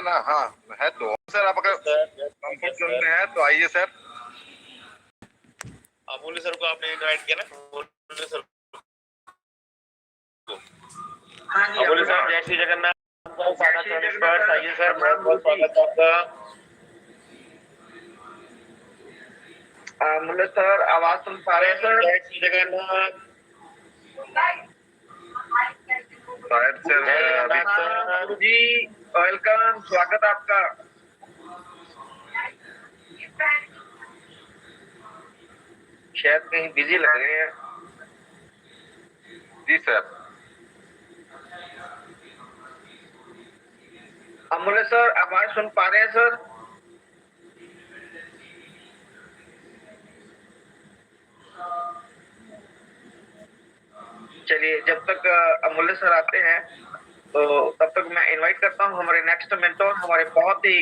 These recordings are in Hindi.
है ना? हाँ है तो सर, आप अगर कंफर्ट जोन में है तो आइए सर। अमूल्य सर को आपने इनवाइट किया ना? अमूल्य सर को। अमूल्य सर, जय श्री जगन्नाथ। आइए सर, बहुत बहुत स्वागत है आपका। अमूल्य सर आवाज सुन पा रहे हैं सर? जय श्री जगन्नाथ। सर जी वेलकम, स्वागत आपका। शायद कहीं बिजी लग रहे हैं। जी सर। अमूल्य सर आवाज सुन पा रहे हैं सर? चलिए, जब तक अमूल्य सर आते हैं तो तब तक मैं इनवाइट करता हूं हमारे नेक्स्ट मेंटोर, हमारे बहुत ही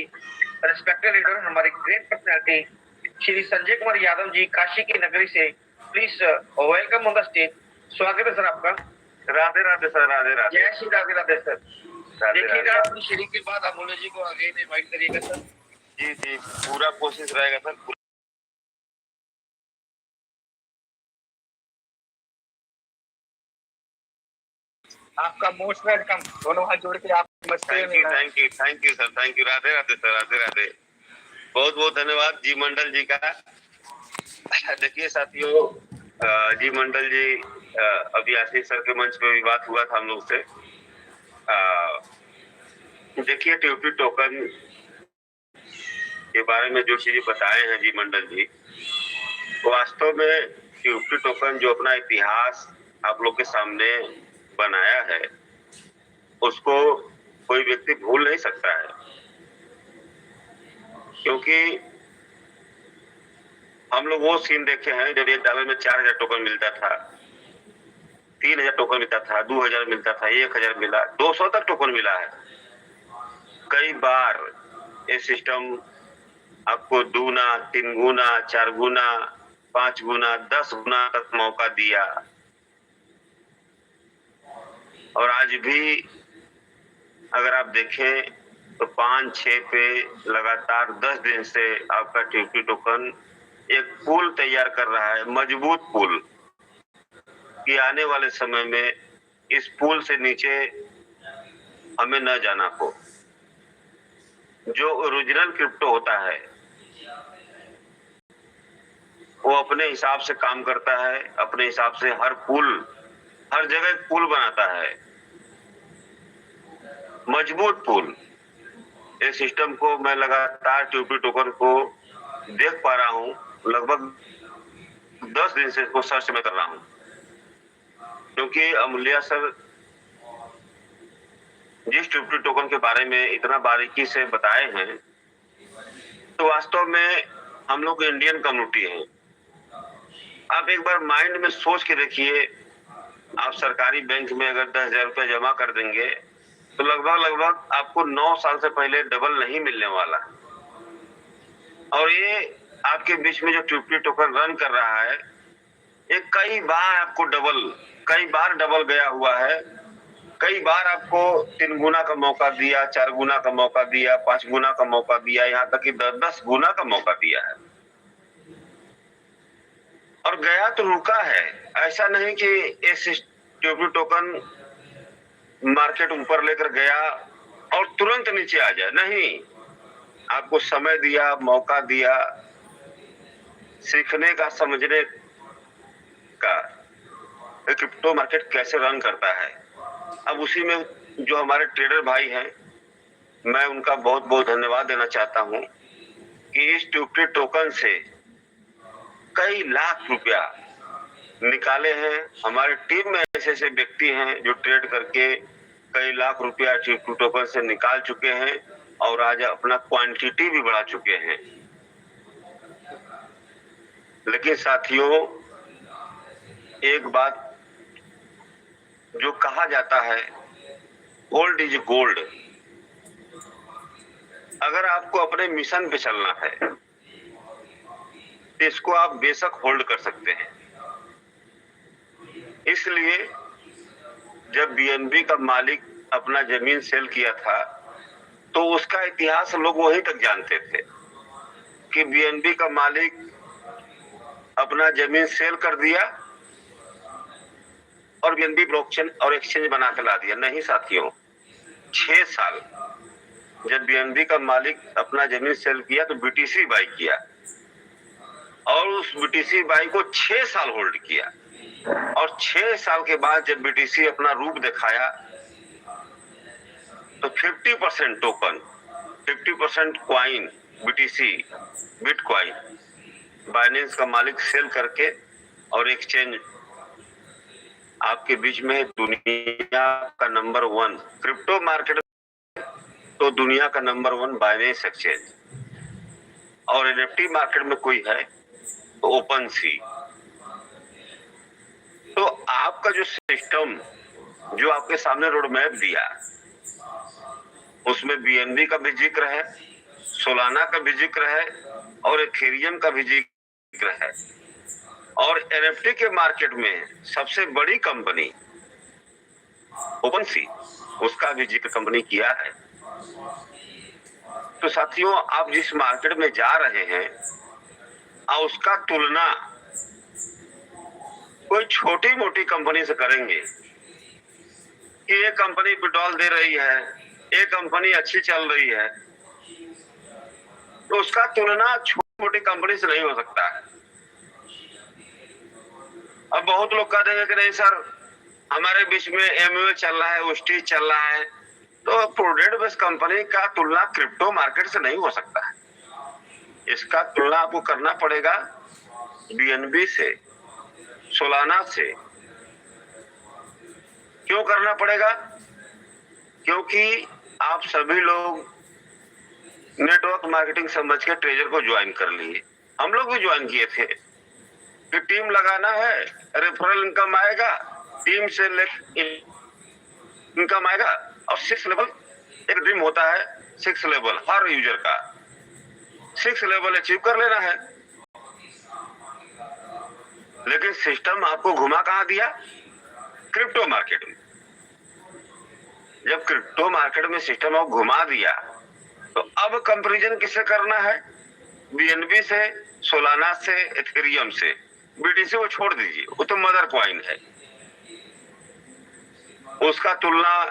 रिस्पेक्टेड लीडर, हमारी ग्रेट पर्सनैलिटी श्री संजय कुमार यादव जी, काशी की नगरी से। Please welcome on the stage. स्वागत है सर आपका। राधे राधे सर, राधे राधे। जय श्री राधे राधे सर। देखिएगा अपनी श्री के बाद अमूल्य जी को आगे इनवाइट करिएगा सर। जी जी, पूरा कोशिश रहेगा सर। आपका मोस्ट वेलकम। दोनों हाथ जोड़ के आप thank you sir, thank you. Radhe Radhe sir, Radhe Radhe. बहुत बहुत धन्यवाद जी मंडल जी का। देखिए साथियों, जी मंडल जी, अभी आशीष सर के मंच पे भी बात हुआ था हम लोग से। देखिए टीओपी टोकन के बारे में जो चीजें बताए हैं जी मंडल जी, वास्तव में टीओपी टोकन जो अपना इतिहास आप लोग के सामने बनाया है, उसको कोई व्यक्ति भूल नहीं सकता है। क्योंकि हम लोग वो सीन देखे हैं जब $1 में 4000 टोकन मिलता था, 3000 टोकन मिलता था, 2000 मिलता था, 1000 मिला, 200 तक टोकन मिला है। कई बार ये सिस्टम आपको 2 गुना, 3 गुना, 4 गुना, 5 गुना, 10 गुना तक मौका दिया। और आज भी अगर आप देखें तो 5-6 पे लगातार 10 दिन से आपका टीओपी टोकन एक पुल तैयार कर रहा है, मजबूत पुल, कि आने वाले समय में इस पुल से नीचे हमें न जाना हो। जो ओरिजिनल क्रिप्टो होता है वो अपने हिसाब से काम करता है, अपने हिसाब से हर जगह पुल बनाता है, मजबूत पुल। इस सिस्टम को मैं लगातार टीओपी टोकन को देख पा रहा हूँ, लगभग 10 दिन से इसको सर्च में कर रहा हूँ। क्योंकि अमूल्य सर जिस टीओपी टोकन के बारे में इतना बारीकी से बताए हैं, तो वास्तव में हम लोग इंडियन कम्युनिटी है। आप एक बार माइंड में सोच के देखिए, आप सरकारी बैंक में अगर 10,000 रुपया जमा कर देंगे तो लगभग आपको 9 साल से पहले डबल नहीं मिलने वाला। और ये आपके बीच में जो टीओपी टोकन रन कर रहा है, ये कई बार आपको कई बार डबल गया हुआ है। कई बार आपको 3 गुना का मौका दिया, 4 गुना का मौका दिया, 5 गुना का मौका दिया, यहाँ तक कि 10-10 गुना का मौका दिया है। और गया तो रुका है। ऐसा नहीं कि ये टीओपी टोकन मार्केट ऊपर लेकर गया और तुरंत नीचे आ जाए, नहीं। आपको समय दिया, मौका दिया, सीखने का, समझने का क्रिप्टो मार्केट कैसे रन करता है। अब उसी में जो हमारे ट्रेडर भाई हैं, मैं उनका बहुत बहुत धन्यवाद देना चाहता हूं कि इस टीओपी टोकन से कई लाख रुपया निकाले हैं। हमारे टीम में ऐसे ऐसे व्यक्ति हैं जो ट्रेड करके कई लाख रुपया टीओपी टोकन से निकाल चुके हैं और आज अपना क्वांटिटी भी बढ़ा चुके हैं। लेकिन साथियों, एक बात जो कहा जाता है, गोल्ड इज गोल्ड। अगर आपको अपने मिशन पे चलना है तो इसको आप बेशक होल्ड कर सकते हैं। इसलिए जब बीएनबी का मालिक अपना जमीन सेल किया था तो उसका इतिहास लोग वहीं तक जानते थे कि बीएनबी का मालिक अपना जमीन सेल कर दिया और बीएनबी ब्लॉकचेन और एक्सचेंज बना के ला दिया। नहीं साथियों, 6 साल जब बीएनबी का मालिक अपना जमीन सेल किया तो बीटीसी बाई किया और उस बीटीसी बाई को 6 साल होल्ड किया और 6 साल के बाद जब बीटीसी अपना रूप दिखाया तो 50% token, 50% coin BTC bitcoin Binance का मालिक सेल करके और एक्सचेंज आपके बीच में दुनिया का नंबर 1 क्रिप्टो मार्केट, तो दुनिया का नंबर 1 बाइनेंस एक्सचेंज, और एनएफटी मार्केट में कोई है तो ओपन सी। तो आपका जो सिस्टम जो आपके सामने रोड मैप दिया उसमें बीएनबी का भी जिक्र है, सोलाना का भी जिक्र है और एथेरियम का भी जिक्र है, और एनएफटी के मार्केट में सबसे बड़ी कंपनी ओपन सी उसका भी जिक्र कंपनी किया है। तो साथियों, आप जिस मार्केट में जा रहे हैं उसका तुलना कोई छोटी मोटी कंपनी से करेंगे कि ये कंपनी पेट्रोल दे रही है, ये कंपनी अच्छी चल रही है, तो उसका तुलना छोटी मोटी कंपनी से नहीं हो सकता है। अब बहुत लोग कह देंगे कि नहीं सर, हमारे बीच में एमयूए चल रहा है, ओस्टी चल रहा है, तो प्रोडक्ट बेस्ड कंपनी का तुलना क्रिप्टो मार्केट से नहीं हो सकता है। इसका तुलना आपको करना पड़ेगा बीएनबी से, सोलाना से। क्यों करना पड़ेगा? क्योंकि आप सभी लोग नेटवर्क मार्केटिंग समझ के ट्रेजर को ज्वाइन कर लिए, हम लोग भी ज्वाइन किए थे कि टीम लगाना है, रेफरल इनकम आएगा, टीम से इनकम आएगा, और 6 लेवल एक ड्रीम होता है, 6 लेवल हर यूजर का 6 लेवल अचीव कर लेना है। लेकिन सिस्टम आपको घुमा कहां दिया? क्रिप्टो मार्केट में। जब क्रिप्टो मार्केट में सिस्टम आपको घुमा दिया तो अब कंपैरिजन किससे करना है? बीएनबी से, सोलाना से, एथेरियम से। बीटीसी को छोड़ दीजिए, वो तो मदर कॉइन है, उसका तुलना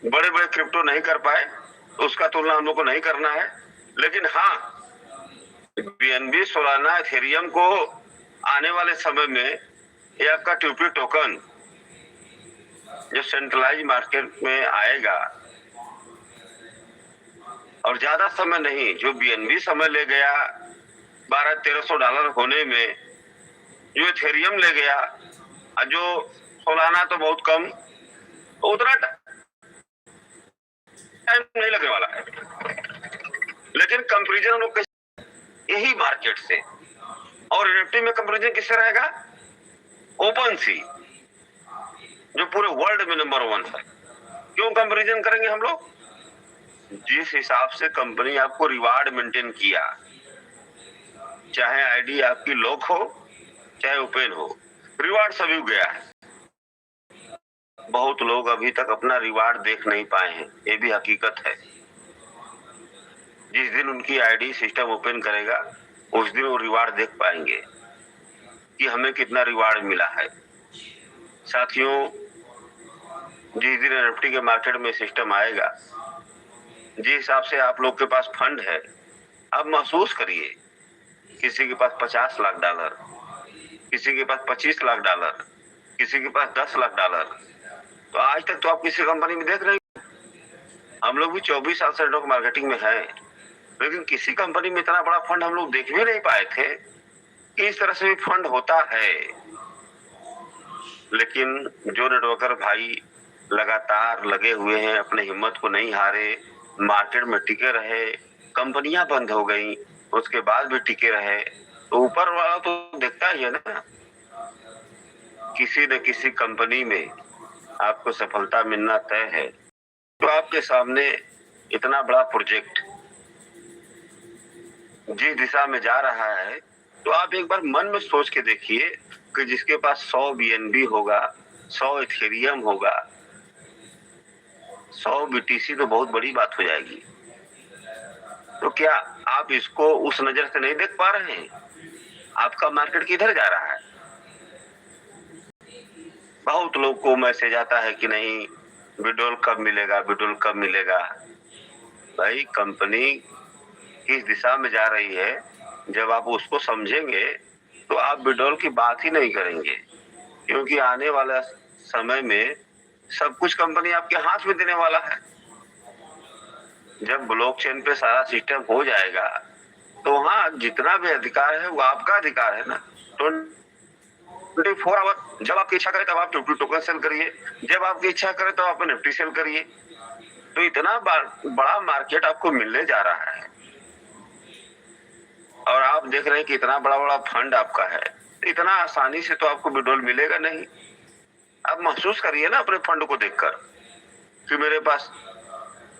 बड़े बड़े क्रिप्टो नहीं कर पाए, तो उसका तुलना हम लोग को नहीं करना है। लेकिन हाँ, बीएनबी, सोलाना, एथेरियम को आने वाले समय में ये आपका ट्यूपी टोकन जो सेंट्रलाइज मार्केट में आएगा, और ज्यादा समय नहीं, जो बीएनबी समय ले गया $1200-1300 होने में, जो एथेरियम ले गया, और जो सोलाना तो बहुत कम, उतना टाइम नहीं लगने वाला है। लेकिन कंपैरिजन हम लोग यही मार्केट से, और एनएफटी में कंपैरिजन किससे रहेगा? ओपन सी, जो पूरे वर्ल्ड में नंबर 1 है। क्यों कंपैरिजन करेंगे हम लोग? जिस हिसाब से कंपनी आपको रिवार्ड मेंटेन किया, चाहे आईडी आपकी लॉक हो चाहे ओपन हो, रिवार्ड सभी गया है। बहुत लोग अभी तक अपना रिवार्ड देख नहीं पाए हैं, ये भी हकीकत है। जिस दिन उनकी आईडी सिस्टम ओपन करेगा उस दिन वो रिवार्ड देख पाएंगे कि हमें कितना रिवार्ड मिला है। साथियों, जिस दिन एनएफटी के मार्केट में सिस्टम आएगा, जिस हिसाब से आप लोग के पास फंड है, आप महसूस करिए, किसी के पास $50 लाख, किसी के पास $25 लाख, किसी के पास $10 लाख। तो आज तक तो आप किसी कंपनी में देख रहे हैं। हम लोग भी 24 साल से नेटवर्क मार्केटिंग में है, लेकिन किसी कंपनी में इतना बड़ा फंड हम लोग देख भी नहीं पाए थे कि इस तरह से भी फंड होता है। लेकिन जो नेटवर्कर भाई लगातार लगे हुए हैं, अपने हिम्मत को नहीं हारे, मार्केट में टिके रहे, कंपनियां बंद हो गई उसके बाद भी टिके रहे, तो ऊपर वाला तो देखता ही है ना, किसी न किसी कंपनी में आपको सफलता मिलना तय है। तो आपके सामने इतना बड़ा प्रोजेक्ट जिस दिशा में जा रहा है, तो आप एक बार मन में सोच के देखिए कि जिसके पास 100 बीएनबी होगा, 100 एथेरियम होगा, 100 बीटीसी, तो बहुत बड़ी बात हो जाएगी। तो क्या आप इसको उस नजर से नहीं देख पा रहे हैं? आपका मार्केट किधर जा रहा है? बहुत लोग को मैसेज आता है कि नहीं विड्रॉल कब मिलेगा, विड्रॉल कब मिलेगा। भाई कंपनी किस दिशा में जा रही है, जब आप उसको समझेंगे तो आप विड्रॉल की बात ही नहीं करेंगे, क्योंकि आने वाला समय में सब कुछ कंपनी आपके हाथ में देने वाला है। जब ब्लॉकचेन पे सारा सिस्टम हो जाएगा तो वहाँ जितना भी अधिकार है वो आपका अधिकार है ना। 24 आवर जब आपकी इच्छा करे तब आप टोकन सेल करिए, जब आपकी इच्छा करे तो आप निफ्टी सेल करिए। तो इतना बड़ा मार्केट आपको मिलने जा रहा है और आप देख रहे हैं कि इतना बड़ा बड़ा फंड आपका है, तो इतना आसानी से तो आपको विड्रॉल मिलेगा नहीं। आप महसूस करिए ना अपने फंड को देखकर कि मेरे पास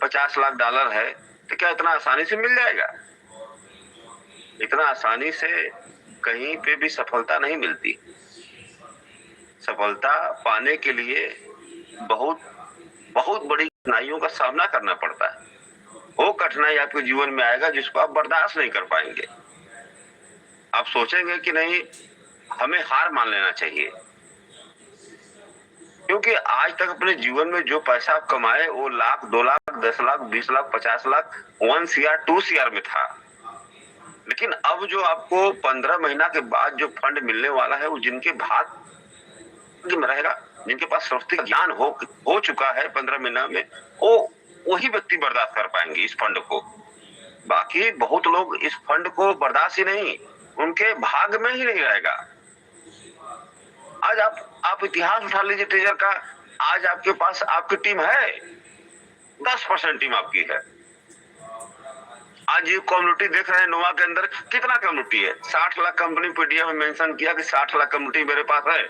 50 लाख डॉलर है, तो क्या इतना आसानी से मिल जाएगा? इतना आसानी से कहीं पे भी सफलता नहीं मिलती। सफलता पाने के लिए बहुत बहुत बड़ी कठिनाइयों का सामना करना पड़ता है। वो कठिनाई आपके जीवन में आएगा जिसको आप बर्दाश्त नहीं कर पाएंगे। आप सोचेंगे कि नहीं हमें हार मान लेना चाहिए, क्योंकि आज तक अपने जीवन में जो पैसा आप कमाए वो लाख, 2 लाख, 10 लाख, 20 लाख, 50 लाख, 1 CR, 2 CR में था। लेकिन अब जो आपको 15 महीना के बाद जो फंड मिलने वाला है वो जिनके भाग्य में रहेगा, जिनके पास सृष्टि का ज्ञान हो चुका है 15 महीना में, वो वही व्यक्ति बर्दाश्त कर पाएंगे इस फंड को। बाकी बहुत लोग इस फंड को बर्दाश्त ही नहीं, उनके भाग में ही नहीं रहेगा। आज आप इतिहास उठा लीजिए ट्रेजर का, आज आपके पास आपकी टीम है, 10% टीम आपकी है। आज ये कम्युनिटी देख रहे हैं नोवा के अंदर कितना कम्युनिटी है, 60 लाख कंपनी पीडीएफ में मेंशन किया कि 60 लाख कम्युनिटी मेरे पास है।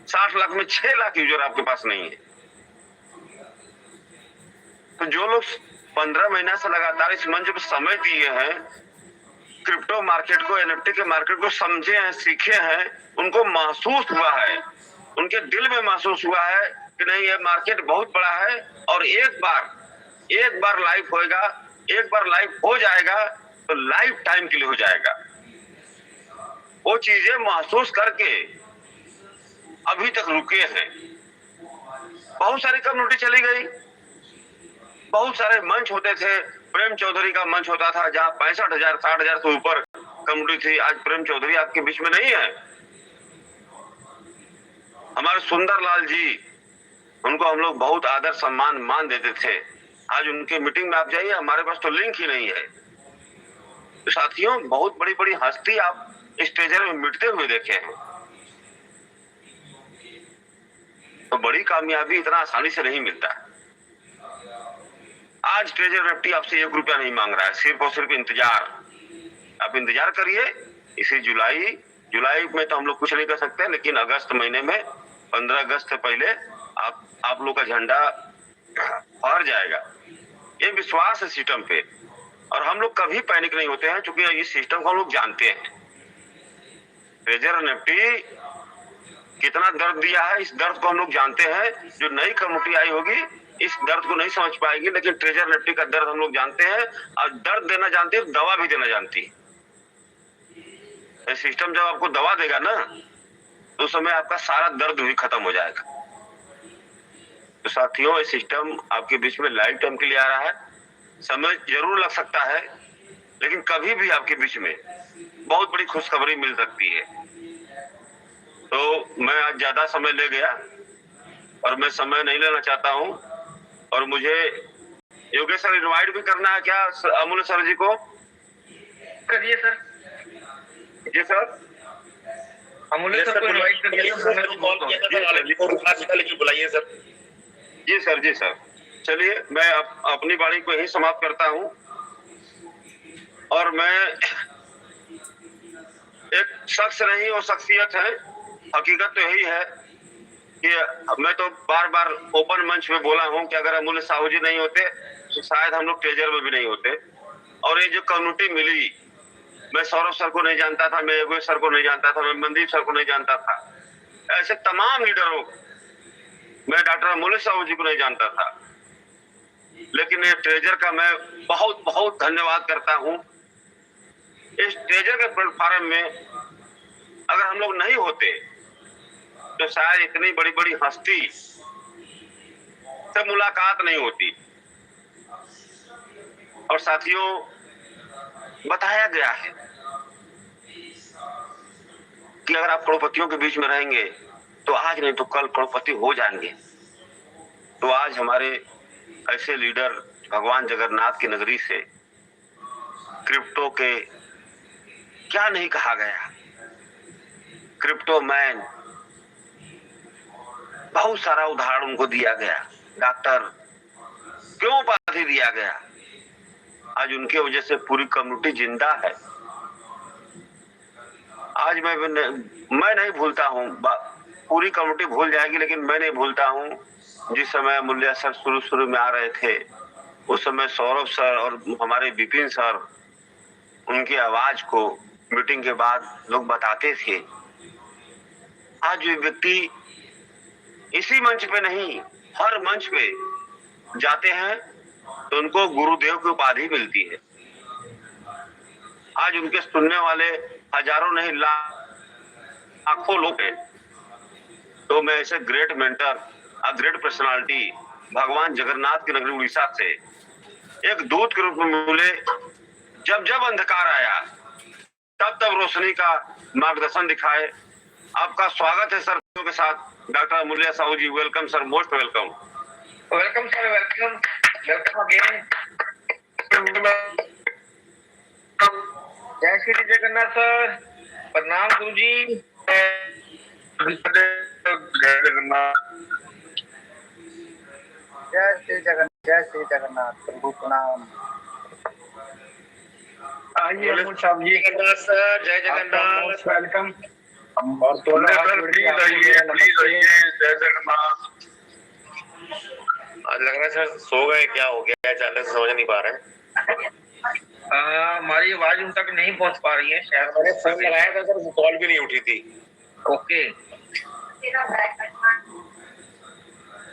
60 लाख में 6 लाख यूजर आपके पास नहीं है। तो जो लोग 15 महीना से लगातार इस मंच पर समय दिए हैं, क्रिप्टो मार्केट को, एनएफटी के मार्केट को समझे हैं, सीखे हैं, उनको महसूस हुआ है, उनके दिल में महसूस हुआ है कि नहीं ये मार्केट बहुत बड़ा है और एक बार लाइव होएगा, एक बार लाइव हो जाएगा तो लाइफ टाइम के लिए हो जाएगा। वो चीजें महसूस करके अभी तक रुके हैं। बहुत सारी कम्युनिटी चली गई, बहुत सारे मंच होते थे। प्रेम चौधरी का मंच होता था जहां 65,000 60,000 से ऊपर कम्युनिटी थी। आज प्रेम चौधरी आपके बीच में नहीं है। हमारे सुंदरलाल जी, उनको हम लोग बहुत आदर सम्मान मान देते थे, आज उनके मीटिंग में आप जाइए, हमारे पास तो लिंक ही नहीं है। तो साथियों, बहुत बड़ी बड़ी हस्ती आप इस ट्रेजर में मिटते हुए देखे हैं। तो बड़ी कामयाबी इतना आसानी से नहीं मिलता। आज ट्रेजर निफ्टी आपसे 1 रुपया नहीं मांग रहा है, सिर्फ और सिर्फ इंतजार। आप इंतजार करिए, इसी जुलाई में तो हम लोग कुछ नहीं कर सकते, लेकिन अगस्त महीने में 15 अगस्त से पहले आप लोग का झंडा फहर जाएगा। ये विश्वास है सिस्टम पे, और हम लोग कभी पैनिक नहीं होते हैं, क्योंकि इस सिस्टम को हम लोग जानते हैं। ट्रेजर निफ्टी कितना दर्द दिया है, इस दर्द को हम लोग जानते हैं। जो नई कम्युनिटी आई होगी इस दर्द को नहीं समझ पाएगी, लेकिन ट्रेजर निफ्टी का दर्द हम लोग जानते हैं, और दर्द देना जानती है, दवा भी देना जानती है। सिस्टम जब आपको दवा देगा ना, तो उस समय आपका सारा दर्द भी खत्म हो जाएगा। तो साथियों, ये सिस्टम आपके बीच में लाइफ टाइम के लिए आ रहा है। समय जरूर लग सकता है, लेकिन कभी भी आपके बीच में बहुत बड़ी खुशखबरी मिल सकती है। तो मैं आज ज्यादा समय ले गया और मैं समय नहीं लेना चाहता हूं, और मुझे योगेश सर इनवाइट भी करना है क्या अमूल्य सर जी को? करिए सर। जी सर, अमूल्य सर को इनवाइट करिए। बुलाइए सर। जी सर, जी सर। चलिए, मैं अपनी वाणी को यही समाप्त करता हूं, और मैं एक शख्स नहीं, वो शख्सियत है। हकीकत तो यही है कि मैं तो बार बार ओपन मंच में बोला हूं कि अगर अमूल्य साहू जी नहीं होते तो शायद हम लोग ट्रेजर में भी नहीं होते। और ये जो कम्युनिटी मिली, मैं सौरभ सर को नहीं जानता था, मैं योगेश सर को नहीं जानता था, मैं मनदीप सर को नहीं जानता था, ऐसे तमाम लीडरों, मैं डॉक्टर अमूल्य साहू जी को नहीं जानता था। लेकिन ये ट्रेजर का मैं बहुत बहुत धन्यवाद करता हूं। इस ट्रेजर के प्लेटफॉर्म में अगर हम लोग नहीं होते तो शायद इतनी बड़ी बड़ी हस्ती से मुलाकात नहीं होती। और साथियों, बताया गया है कि अगर आप करोड़पतियों के बीच में रहेंगे तो आज नहीं तो कल करोड़पति हो जाएंगे। तो आज हमारे ऐसे लीडर भगवान जगन्नाथ की नगरी से क्रिप्टो के क्या नहीं कहा गया, क्रिप्टो मैन, बहुत सारा उदाहरण उनको दिया गया। डॉक्टर क्यों उपाधि दिया गया, आज उनके वजह से पूरी कम्युनिटी जिंदा है। आज मैं नहीं भूलता हूँ, पूरी कम्युनिटी भूल जाएगी लेकिन मैं नहीं भूलता हूँ जिस समय मूल्य सर शुरू में आ रहे थे, उस समय सौरभ सर और हमारे विपिन सर उनकी आवाज को मीटिंग के बाद लोग बताते थे। आज जो व्यक्ति इसी मंच पे नहीं हर मंच पे जाते हैं तो उनको गुरुदेव की उपाधि मिलती है। आज उनके सुनने वाले हजारों नहीं लाखों लोग हैं। तो मैं ऐसे ग्रेट मेंटर, ग्रेट पर्सनालिटी भगवान जगन्नाथ की नगरी उड़ीसा से एक दूत के रूप में मिले। जब जब अंधकार आया तब तब रोशनी का मार्गदर्शन दिखाए। आपका स्वागत है सर के साथ doctor Amulya Sahu ji. Welcome sir, most welcome. Welcome sir, welcome, welcome again. जय श्री जगन्नाथ सर, प्रणाम गुरु जी। जय जगन्नाथ, जय श्री जगन्नाथ, जय श्री जगन्नाथ, प्रभु प्रणाम। आइए साहब जी। जगन्नाथ सर, जय जगन्नाथ, वेलकम। और प्लीज आइए, जय जगन्नाथ। आज लग रहा है सर सो गए, क्या हो गया है अचानक से समझ नहीं पा रहे हैं। हमारी आवाज उन तक नहीं पहुंच पा रही है शायद। मैंने फोन लगाया था सर, कॉल भी नहीं उठी थी। ओके,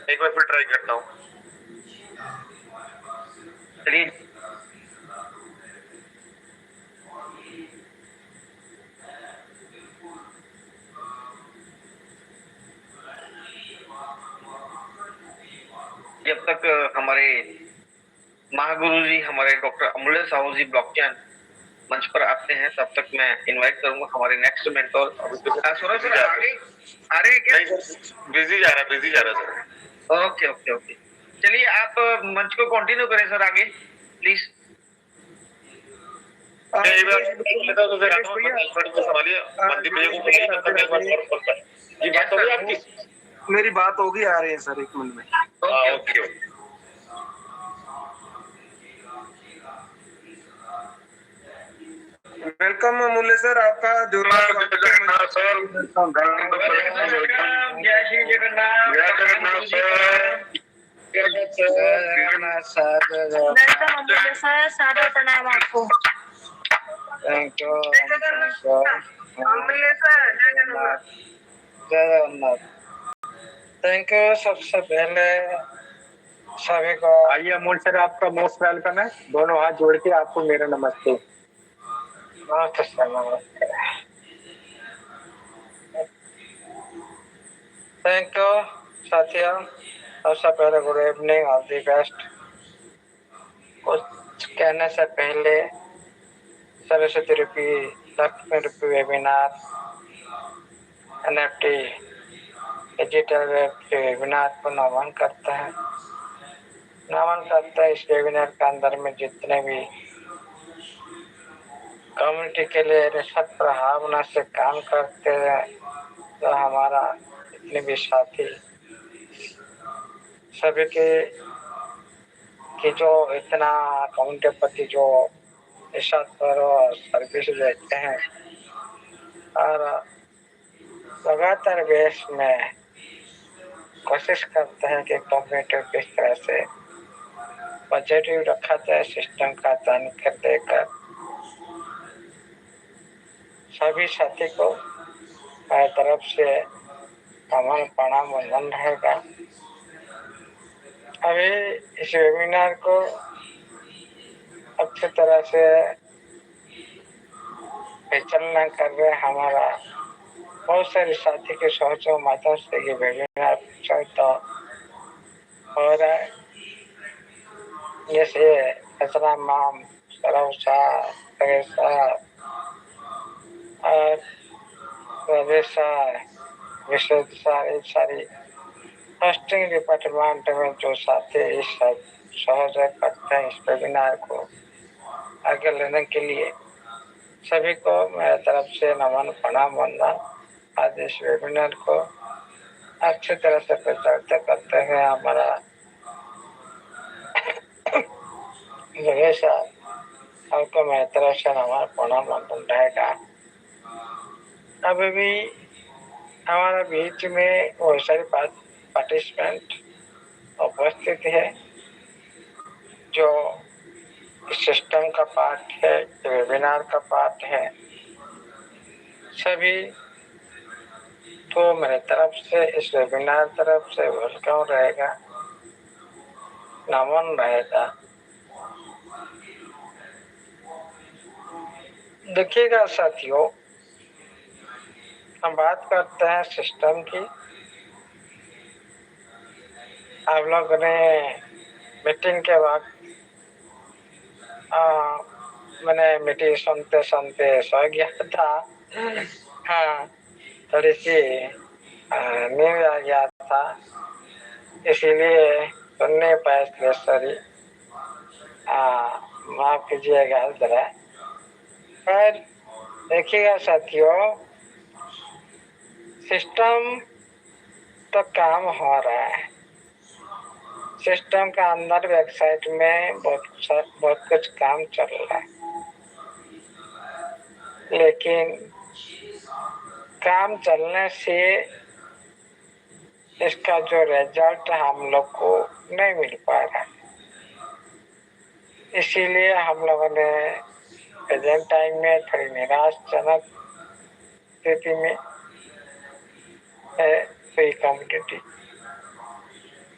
एक बार फिर ट्राई करता हूँ। चलिए। जब तक हमारे महागुरु जी, हमारे डॉक्टर अमूल्य साहू जी ब्लॉकचेन मंच पर आते हैं, तब तक मैं इनवाइट करूंगा हमारे नेक्स्ट मेंटोर। सौरभ सर आगे आ रहे हैं क्या? बिजी जा रहा है सर। ओके ओके ओके, चलिए आप मंच को कंटिन्यू करें सर, आगे प्लीज। मेरी बात होगी, आ रही है सर, एक मिनट में। ओके। वेलकम अमूल्य सर, आपका जोरदार जगन्नाथ सर, जय श्री जगन्नाथ, जय Jagannath sir. Jagannath sir, welcome अमूल्य सर, सादर प्रणाम आपको। थैंक यू अमूल्य सर, जय जगन्नाथ। जय जगन्नाथ। Thank you. सबसे पहले सभी को आइए अमूल सर, आपका मोस्ट वेलकम है। दोनों हाथ जोड़ के आपको मेरा नमस्ते। नमस्ते। थैंक यू साथियों। सबसे पहले good evening, all the best. कुछ कहने से पहले सरस्वती रूपी, लक्ष्मी रूपी वेबिनार, NFT डिजिटल वेबिनार को नमन करते हैं। इस वेबिनार के अंदर में जितने भी कम्युनिटी के लिए निष्पक्ष भावना से काम करते हैं, तो हमारा जितने भी साथी सभी के जो इतना कम्युनिटी प्रति जो निस्वार्थ और सर्विस देते हैं और लगातार बेस में कोशिश करते हैं कि कम्युनिटी किस तरह से पॉजिटिव रखा जाए, सिस्टम का जानकारी देकर सभी साथी को मेरी तरफ से अमन प्रणाम वंदन रहेगा। अभी इस वेबिनार को अच्छी तरह से परिचालना कर रहे हमारा बहुत सारे साथी के सोचों माध्यम से ये वेबिनार तो हो रहा है। जैसे हसरा माम, सरौसा, और सारी होस्टिंग डिपार्टमेंट में जो साथी इस सहयोग करते हैं इस वेबिनार को आगे लेने के लिए, सभी को मेरे तरफ से नमन प्रणाम वंदन। आज इस वेबिनार को अच्छी तरह से प्रचारित करते हुए हमारा जगह आपको मेरे तरफ से नमन प्रणाम वंदन रहेगा। अभी भी हमारे बीच में बहुत सारे पार्टिसिपेंट उपस्थित है जो सिस्टम का पार्ट है, वेबिनार का पार्ट है। सभी तो मेरे तरफ से इस वेबिनार तरफ से वेलकम रहेगा, नमन रहेगा। देखिएगा साथियों, हम बात करते हैं सिस्टम की। आप लोग ने मीटिंग के वक्त मैंने मीटिंग सुनते सुनते सो गया था। हाँ, थोड़ी सी नींद आ गया था, इसीलिए सुन नहीं पाए थे। सॉरी, माफ कीजिएगा जरा। पर देखिएगा साथियों, सिस्टम तो काम हो रहा है। सिस्टम का अंदर वेबसाइट में बहुत कुछ काम चल रहा है, लेकिन काम चलने से इसका जो रिजल्ट हम लोग को नहीं मिल पा रहा। इसीलिए हम लोगों ने प्रेजेंट टाइम में थोड़ी निराशजनक स्थिति में है कोई कम्युनिटी।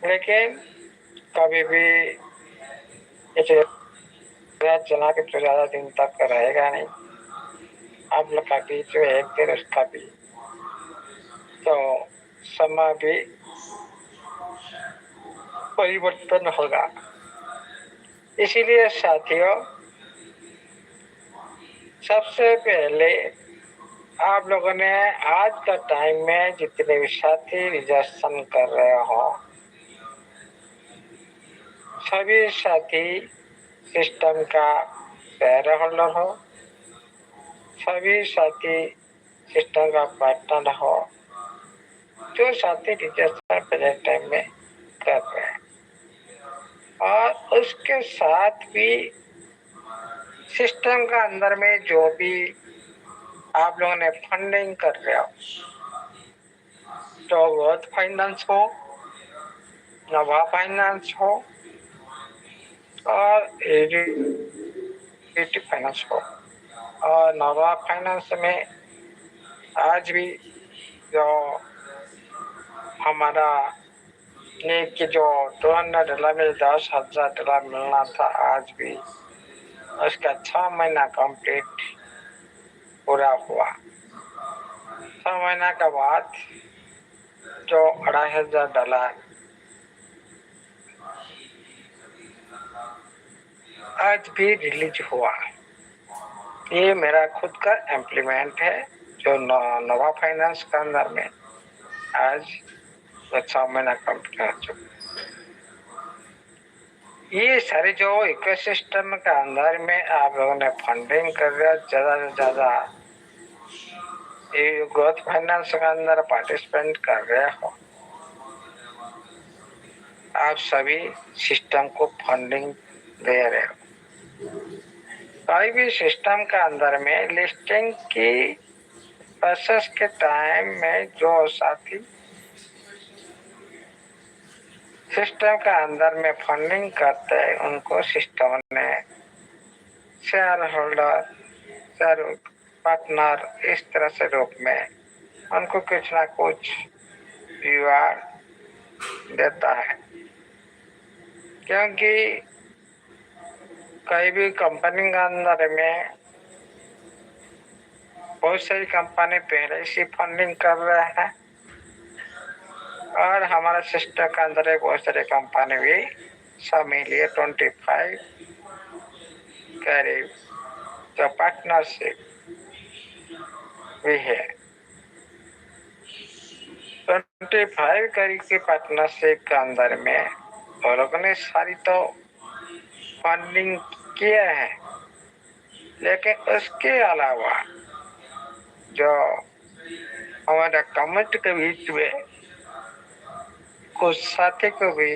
लेकिन कभी भी चला के तो ज़्यादा दिन तक रहेगा नहीं। आप लोग का भी जो एक दिन उसका भी तो समय भी परिवर्तन होगा। इसीलिए साथियों, सबसे पहले आप लोगों ने आज का टाइम में जितने भी साथी रजिस्ट्रेशन कर रहे हो, सभी साथी सिस्टम का शेयर होल्डर हो, सभी साथी सिस्टम का पार्टनर हो, जो साथी रजिस्ट्रेशन प्रेजेंट टाइम में कर रहे हैं। और उसके साथ भी सिस्टम का अंदर में जो भी आप लोगों ने फंडिंग कर रहे हो, तो वर्थ फाइनेंस हो, नवा फाइनेंस हो और एडिटिव फाइनेंस हो। और नवा फाइनेंस में आज भी जो हमारा कि जो $200 में $10,000 मिलना था, आज भी उसका 6 महीना कंप्लीट पूरा हुआ। 6 महीना के बाद जो $2,500 आज भी रिलीज हुआ। ये मेरा खुद का इम्प्लीमेंट है जो नवा फाइनेंस के अंदर में आज 6 महीना कंप्लीट हो चुका। ये सारे जो इकोसिस्टम के अंदर में आप लोगों ने फंडिंग कर रहे, ज़्यादा से ज़्यादा ये ग्रोथ फाइनेंस के अंदर पार्टिसिपेंट कर रहे हो, आप सभी सिस्टम को फंडिंग दे रहे हो। कोई भी सिस्टम के अंदर में लिस्टिंग की प्रोसेस के टाइम में जो साथी सिस्टम के अंदर में फंडिंग करते हैं, उनको सिस्टम ने शेयर होल्डर, शेयर पार्टनर इस तरह से रूप में उनको कुछ ना कुछ रिवार्ड देता है। क्योंकि कई भी कंपनी के अंदर में बहुत सारी कंपनी पहले से फंडिंग कर रहे हैं और हमारा सिस्टम के अंदर एक बहुत सारी कंपनी भी सब मिलिए 25 करीब जो पार्टनरशिप भी है। 25 करीब की पार्टनरशिप के अंदर में वो लोगों ने सारी तो फंडिंग किया है, लेकिन उसके अलावा जो हमारा कमेटी के बीच में कुछ साथी को भी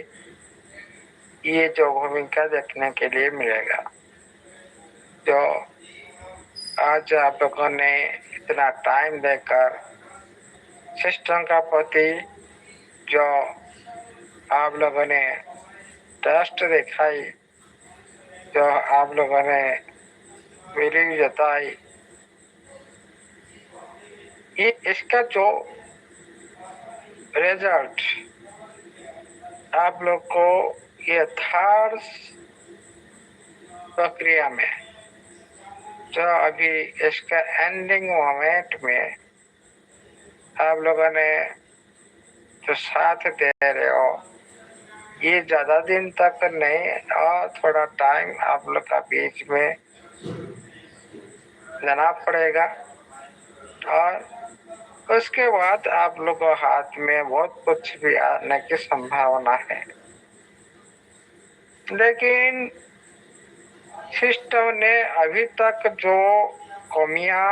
ये जो भूमिका देखने के लिए मिलेगा। जो आज आप लोगों ने इतना टाइम देकर सिस्टम का प्रति जो आप लोगों ने ट्रस्ट दिखाई, जो आप लोगों ने बिलीव जताई, ये इसका जो रिजल्ट आप लोग को ये थर्ड प्रक्रिया में जो अभी इसका एंडिंग मोमेंट में आप लोगों ने जो साथ दे रहे हो, ये ज़्यादा दिन तक नहीं और थोड़ा टाइम आप लोग का बीच में देना पड़ेगा और उसके बाद आप लोग को हाथ में बहुत कुछ भी आने की संभावना है। लेकिन सिस्टम ने अभी तक जो कमियां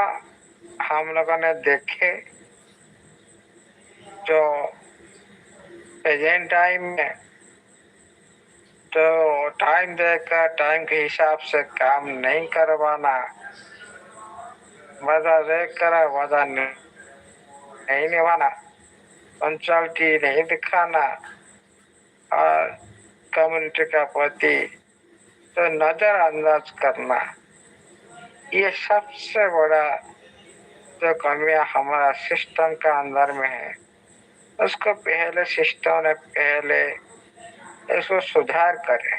हम लोगों ने देखे, जो प्रेजेंट टाइम में तो टाइम देकर टाइम के हिसाब से काम नहीं करवाना, वादा देकर वादा नहीं निभाना, पंचालिटी नहीं दिखाना और कम्युनिटी का प्रति तो नजरअंदाज करना, ये सबसे बड़ा जो कमियां हमारा सिस्टम का अंदर में है। उसको पहले सिस्टम ने पहले इसको सुधार करे।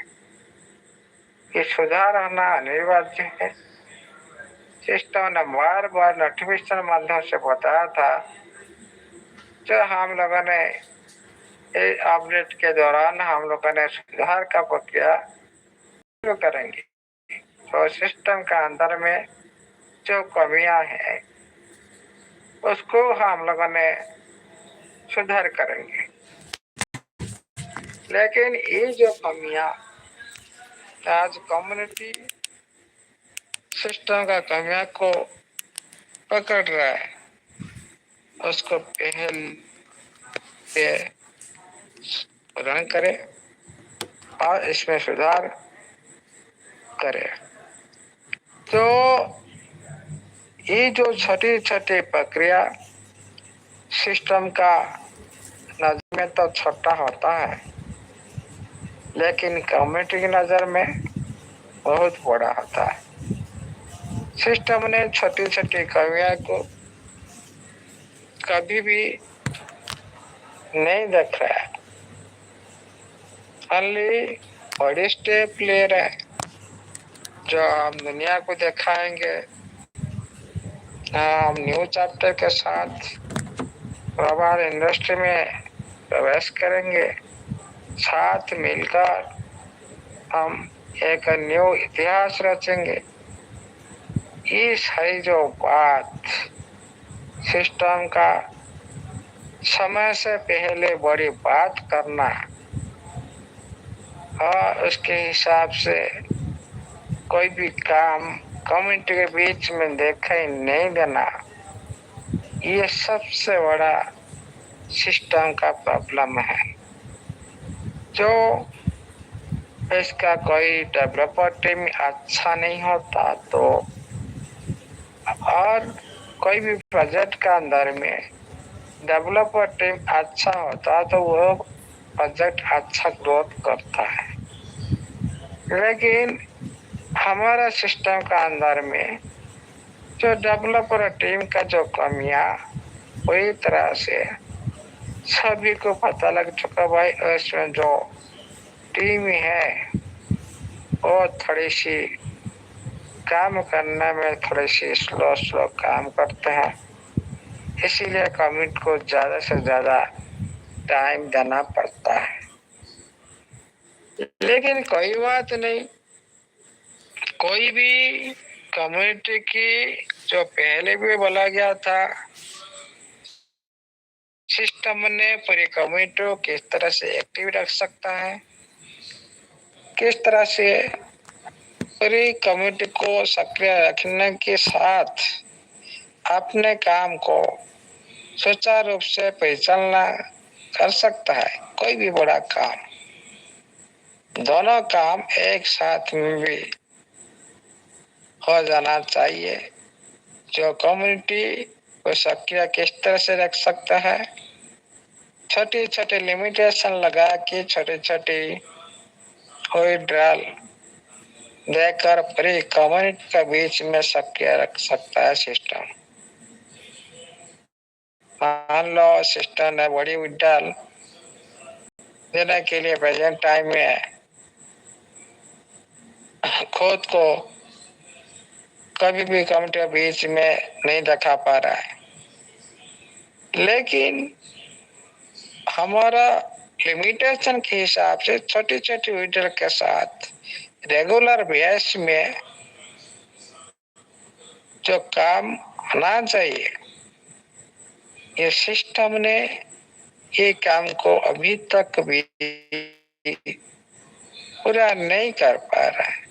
ये सुधार होना अनिवार्य है। सिस्टम ने बार बार नोटिफिकेशन माध्यम से बताया था, जो हम लोगों ने अपडेट के दौरान हम लोगों ने सुधार का प्रक्रिया शुरू करेंगे। तो सिस्टम का अंदर में जो कमियां हैं उसको हम लोगों ने सुधार करेंगे। लेकिन ये जो कमियां आज कम्युनिटी सिस्टम का कमियां को पकड़ रहा है, उसको पहल से पूर्ण करे और इसमें सुधार करे। तो ये जो छोटी छोटी प्रक्रिया सिस्टम का नजर में तो छोटा होता है, लेकिन कम्युनिटी की नज़र में बहुत बड़ा होता है। सिस्टम ने छोटी छोटी कमियां को कभी भी नहीं देख रहा है, ओनली बड़ी स्टेप ले रहे हैं जो हम दुनिया को दिखाएंगे। हम न्यू चैप्टर के साथ रबर इंडस्ट्री में प्रवेश करेंगे, साथ मिलकर हम एक न्यू इतिहास रचेंगे। ये सारी जो बात सिस्टम का समय से पहले बड़ी बात करना और उसके हिसाब से कोई भी काम कम्युनिटी के बीच में दिखाई नहीं देना, ये सबसे बड़ा सिस्टम का प्रॉब्लम है। जो इसका कोई डेवलपर टीम अच्छा नहीं होता तो और कोई भी प्रोजेक्ट का अंदर में डेवलपर टीम अच्छा होता तो वो प्रोजेक्ट अच्छा ग्रोथ करता है। लेकिन हमारा सिस्टम का अंदर में जो डेवलपर टीम का जो कमियां पूरी तरह से सभी को पता लग चुका भाई, इसमें जो टीम है वो थोड़ी सी काम करने में थोड़ी सी स्लो काम करते हैं, इसीलिए कमिट को ज्यादा से ज्यादा टाइम देना पड़ता है। लेकिन कोई बात नहीं, कोई भी कम्युनिटी की जो पहले भी बोला गया था, सिस्टम ने पूरी कम्युनिटी को किस तरह से एक्टिव रख सकता है, किस तरह से पूरी कम्युनिटी को सक्रिय रखने के साथ अपने काम को सुचारू रूप से परिचालना कर सकता है। कोई भी बड़ा काम, दोनों काम एक साथ में भी हो जाना चाहिए। जो कम्युनिटी को सक्रिय किस तरह से रख सकता है, छोटी छोटी लिमिटेशन लगा के छोटी छोटी विड्रॉल देकर पूरी कम्युनिटी के बीच में सक्रिय रख सकता है सिस्टम। मान लो सिस्टम ने बड़ी विड्रॉल देने के लिए प्रेजेंट टाइम में खुद को कभी भी कम्युनिटी के बीच में नहीं दिखा पा रहा है, लेकिन हमारा लिमिटेशन के हिसाब से छोटी छोटी विड्रॉल के साथ रेगुलर बेस में जो काम होना चाहिए, ये सिस्टम ने ये काम को अभी तक भी पूरा नहीं कर पा रहा है।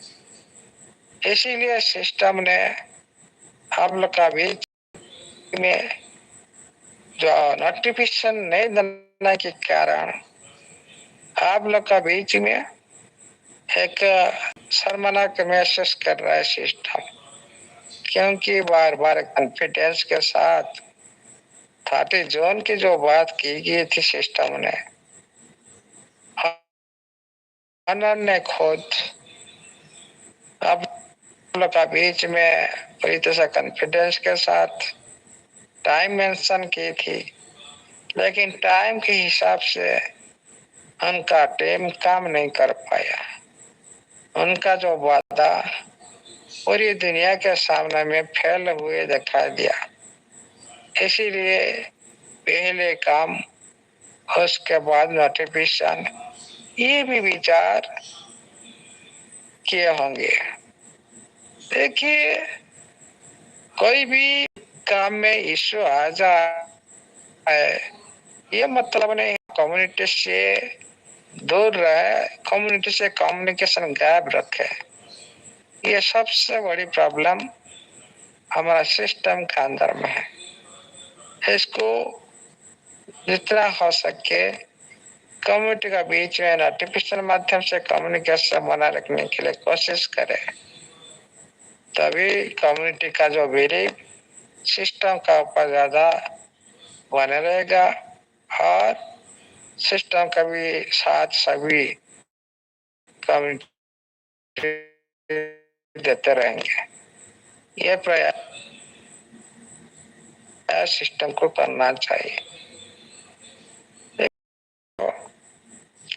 इसीलिए सिस्टम ने आप लोग का बीच में जो नोटिफिकेशन नहीं देने के कारण आप लोग का बीच में एक शर्मनाक महसूस कर रहा है सिस्टम, क्योंकि बार बार कॉन्फिडेंस के साथ 30 जून की जो बात की गई थी सिस्टम ने, उन्होंने खुद आप लोग का बीच में पूरी तरह से कॉन्फिडेंस के साथ टाइम मेंशन की थी, लेकिन टाइम के हिसाब से उनका टीम काम नहीं कर पाया। उनका जो वादा पूरी दुनिया के सामने में फेल हुए दिखाई दिया। इसीलिए पहले काम, उसके बाद नोटिफिकेशन, ये भी विचार किए होंगे। देखिए, कोई भी काम में इश्यू आ जाए, ये मतलब नहीं कम्युनिटी से दूर रहे, कम्युनिटी से कम्युनिकेशन गैप रखे। ये सबसे बड़ी प्रॉब्लम हमारा सिस्टम के अंदर में है। इसको जितना हो सके कम्युनिटी का बीच में नोटिफिकेशन माध्यम से कम्युनिकेशन बनाए रखने के लिए कोशिश करें, तभी कम्युनिटी का जो बिलीव सिस्टम का ऊपर ज्यादा बने रहेगा और सिस्टम का भी साथ सभी कम्युनिटी देते रहेंगे। ये प्रयास सिस्टम को करना चाहिए।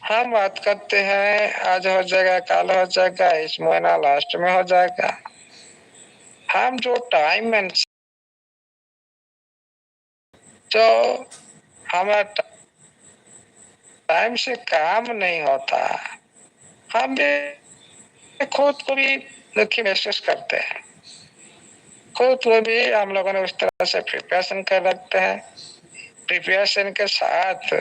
हम बात करते हैं आज हो जाएगा, कल हो जाएगा, इस महीना लास्ट में हो जाएगा। हम जो टाइम में जो हमारा टाइम से काम नहीं होता, हम भी खुद को भी दुखी महसूस करते हैं। खुद को भी हम लोगों ने उस तरह से प्रिपरेशन कर रखते हैं। प्रिपरेशन के साथ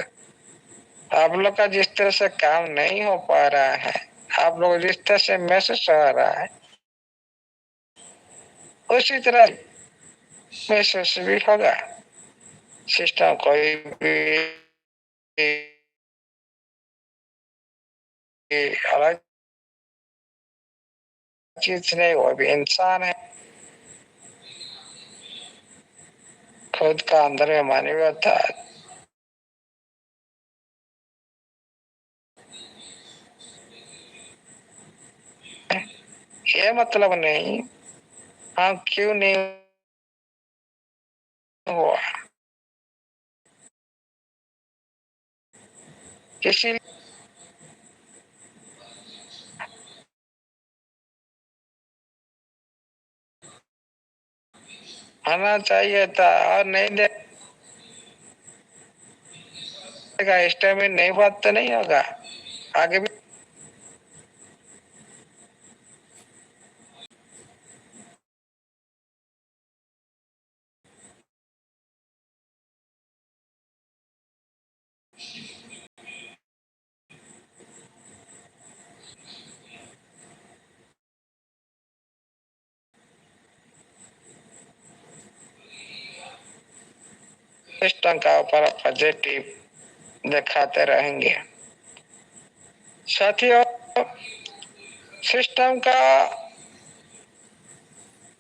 आप लोग का जिस तरह से काम नहीं हो पा रहा है, आप लोग जिस तरह से महसूस हो रहा है, उसी तरह महसूस भी होगा। सिस्टम कोई भी अलग चीज नहीं, वो भी इंसान है। खुद का अंदर में मानवीयता, ये मतलब नहीं हाँ क्यों नहीं हुआ, इसीलिए आना चाहिए था और नहीं देगा इस टाइम में नई बात तो नहीं होगा आगे भी। सिस्टम का ऊपर पॉजिटिव दिखाते रहेंगे। साथियों, सिस्टम का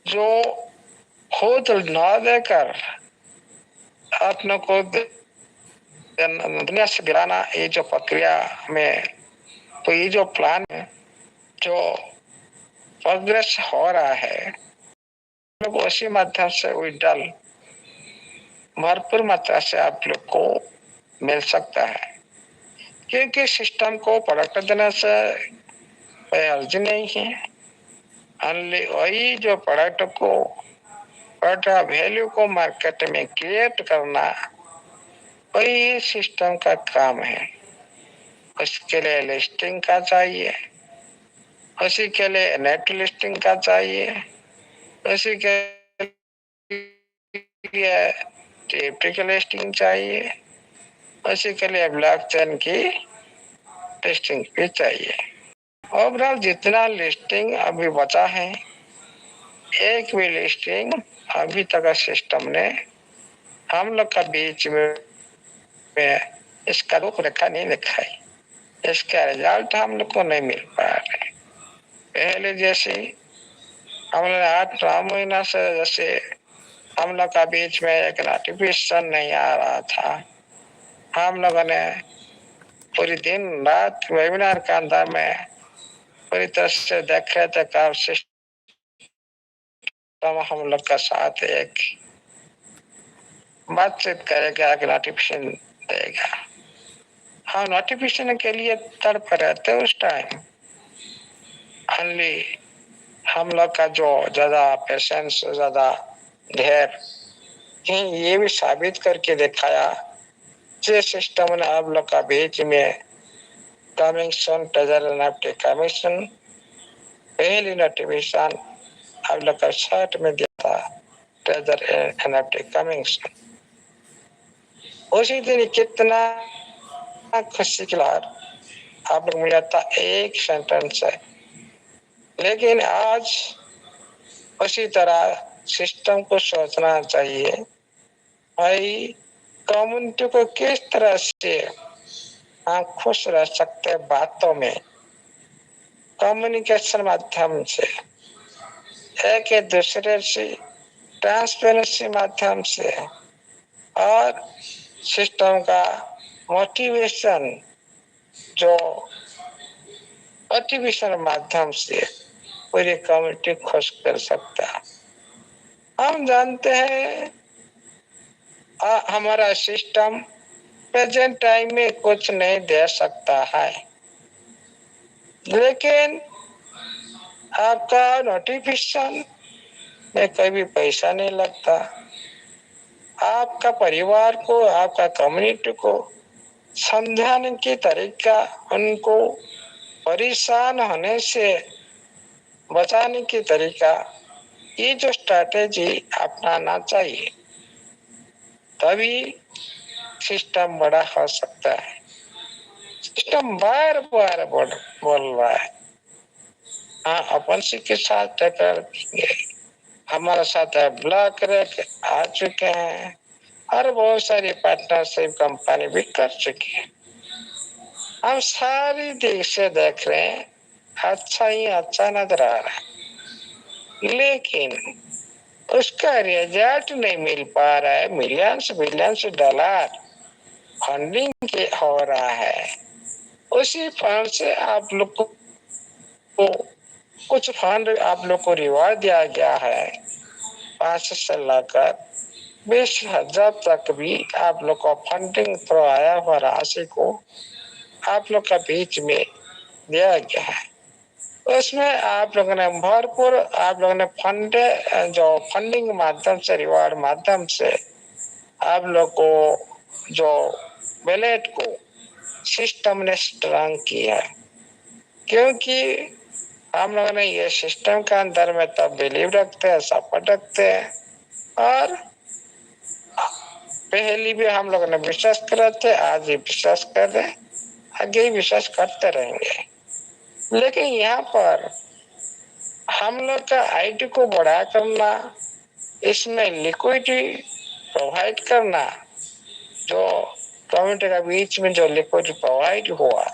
जो खुद न देकर अपने को दुनिया से गिराना, ये जो प्रक्रिया में, तो ये जो प्लान है जो प्रोग्रेस हो रहा है, लोग उसी माध्यम से विड्रॉल भरपूर मात्रा से आप लोग को मिल सकता है, क्योंकि सिस्टम को प्रोडक्ट देने से कोई अर्जी नहीं है। ओनली वही जो प्रोडक्ट को वैल्यू को मार्केट में क्रिएट करना, वही सिस्टम का काम है। उसके लिए लिस्टिंग का चाहिए, उसी के लिए नेट लिस्टिंग का चाहिए, उसी के लिए टिपिकल लिस्टिंग चाहिए, उसी के लिए ब्लॉकचेन की लिस्टिंग भी चाहिए। ओवरऑल जितना लिस्टिंग अभी बचा है, एक भी लिस्टिंग अभी तक सिस्टम ने हम लोग का बीच में इसका रूपरेखा नहीं दिखाई, इसका रिजल्ट हम लोग को नहीं मिल पा रहे। पहले जैसे हम लोग 8-9 महीना से जैसे हम लोग का बीच में एक नोटिफिकेशन नहीं आ रहा था, हम लोगों ने पूरी दिन रात वेबिनार के अंदर में पूरी तरह से देख रहे थे कि सिस्टम हम लोग का साथ एक बातचीत करेगा, एक नोटिफिकेशन देगा। हम नोटिफिकेशन के लिए तड़प रहे थे उस टाइम। ओनली हम लोग का जो ज्यादा पेशेंस, ज्यादा धैर्य, ये भी साबित करके दिखाया जे सिस्टम ने आप लोग का बीच में कमीशन ट्रेजर एनएफटी कमीशन पहली नोटिफिकेशन आप लोग का शर्ट में दिया था, ट्रेजर एनएफटी कमीशन। उसी दिन कितना खुशी की लहर आप लोग मिला था एक सेंटेंस है। लेकिन आज उसी तरह सिस्टम को सोचना चाहिए, भाई कम्युनिटी को किस तरह से हम खुश रह सकते हैं बातों में, कम्युनिकेशन माध्यम से, एक दूसरे से ट्रांसपेरेंसी माध्यम से, और सिस्टम का मोटिवेशन जो मोटिवेशन माध्यम से पूरी कम्युनिटी खुश कर सकता है। हम जानते हैं हमारा सिस्टम प्रेजेंट टाइम में कुछ नहीं दे सकता है, लेकिन आपका नोटिफिकेशन में कोई भी पैसा नहीं लगता। आपका परिवार को, आपका कम्युनिटी को समझाने की तरीका, उनको परेशान होने से बचाने की तरीका, ये जो स्ट्रैटेजी अपनाना चाहिए, तभी सिस्टम बड़ा हो सकता है। सिस्टम बार बार बोल रहा है, हाँ अपन सी के साथ टक्कर, हमारे साथ ब्लॉक रेक आ चुके हैं और बहुत सारी पार्टनरशिप कंपनी भी कर चुकी है। हम सारी देश से देख रहे हैं, अच्छा ही अच्छा नजर आ रहा है, लेकिन उसका रिजल्ट नहीं मिल पा रहा है। मिलियंस बिलियंस डॉलर फंडिंग के हो रहा है, उसी फंड से आप लोग को कुछ फंड आप लोग को रिवार्ड दिया गया है, 5 से लेकर 20,000 तक भी आप लोग को फंडिंग थ्रू आया हुआ राशि को आप लोग का बीच में दिया गया है। उसमें आप लोगों ने भरपूर आप लोगों ने फंडिंग माध्यम से रिवार्ड माध्यम से आप लोग को जो वैलेट को सिस्टम ने स्ट्रांग किया, क्योंकि हम लोगों ने ये सिस्टम के अंदर में तब बिलीव रखते हैं, सपोर्ट रखते हैं, और पहले भी हम लोगों ने विश्वास कर थे, आज भी विश्वास कर रहे, आगे भी विश्वास करते रहेंगे। लेकिन यहाँ पर हम लोग का आईटी को बढ़ा करना, इसमें लिक्विडिटी प्रोवाइड करना, जो कम्युनिटी के बीच में जो लिक्विडिटी प्रोवाइड हुआ,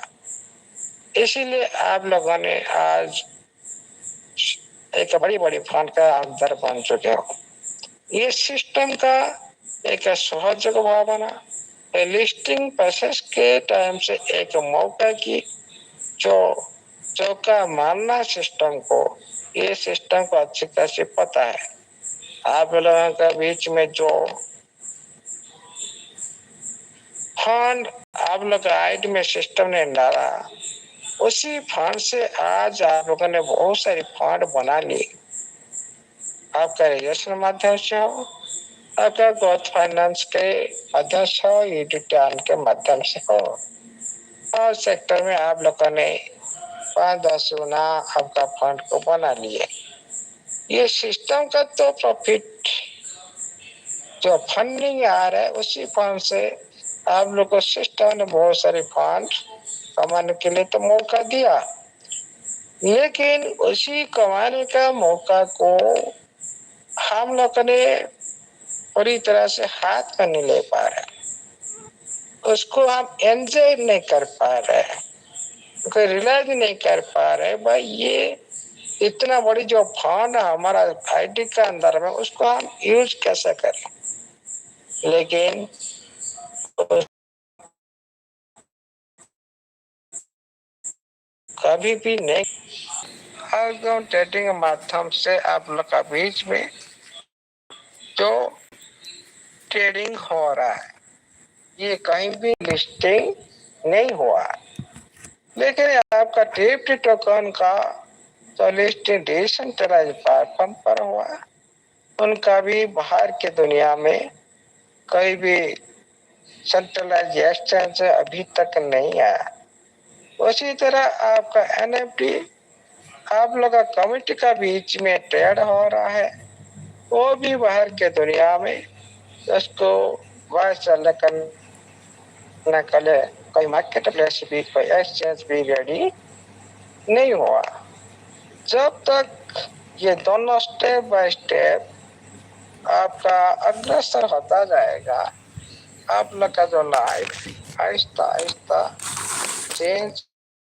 इसीलिए आप लोगों ने आज एक बड़ी बड़ी फंड का अंदर बन चुके हो। ये सिस्टम का एक सहयोग भावना लिस्टिंग प्रोसेस के टाइम से एक मौका की जो चौका मारना सिस्टम को, ये सिस्टम को अच्छी खासी पता है। आप लोगों के बीच में जो फंड आप लोग आईडी में सिस्टम ने डाला, उसी फंड से आज आप लोगों ने बहुत सारी फंड बना ली। आपका रजिस्ट्रेशन माध्यम से हो, आपका ग्रोथ फाइनेंस के माध्यम से हो, ईडीटान के माध्यम से हो, और सेक्टर में आप लोगों ने 5-10 गुना आपका फंड को बना लिए। ये सिस्टम का तो प्रॉफिट जो फंडिंग आ रहा है, उसी फंड से आप लोग को सिस्टम ने बहुत सारे फंड कमाने के लिए तो मौका दिया, लेकिन उसी कमाने का मौका को हम लोग ने पूरी तरह से हाथ में नहीं ले पा रहे, उसको हम एंजॉय नहीं कर पा रहे, कोई रियलाइज नहीं कर पा रहे भाई ये इतना बड़ी जो फंड है हमारा आईटी के अंदर में, उसको हम यूज कैसे करें। लेकिन कभी भी नहीं, अल्गोरिथम ट्रेडिंग के माध्यम से आप लोग का बीच में जो ट्रेडिंग हो रहा है, ये कहीं भी लिस्टिंग नहीं हुआ, लेकिन आपका टीएफटी टोकन का जो लिस्टिंग डिसेंट्रलाइज्ड प्लेटफॉर्म पर हुआ, उनका भी बाहर के दुनिया में कोई भी सेंट्रलाइज एक्सचेंज अभी तक नहीं आया। उसी तरह आपका एनएफटी आप लोग का कम्युनिटी का बीच में ट्रेड हो रहा है, वो भी बाहर के दुनिया में उसको वायरल करने के लिए कोई मार्केट प्लेस भी, कोई एक्सचेंज भी रेडी नहीं हुआ। जब तक ये दोनों स्टेप बाय स्टेप आपका अग्रसर होता जाएगा, आप लोग का जो लाइफ आहिस्ता आहिस्ता चेंज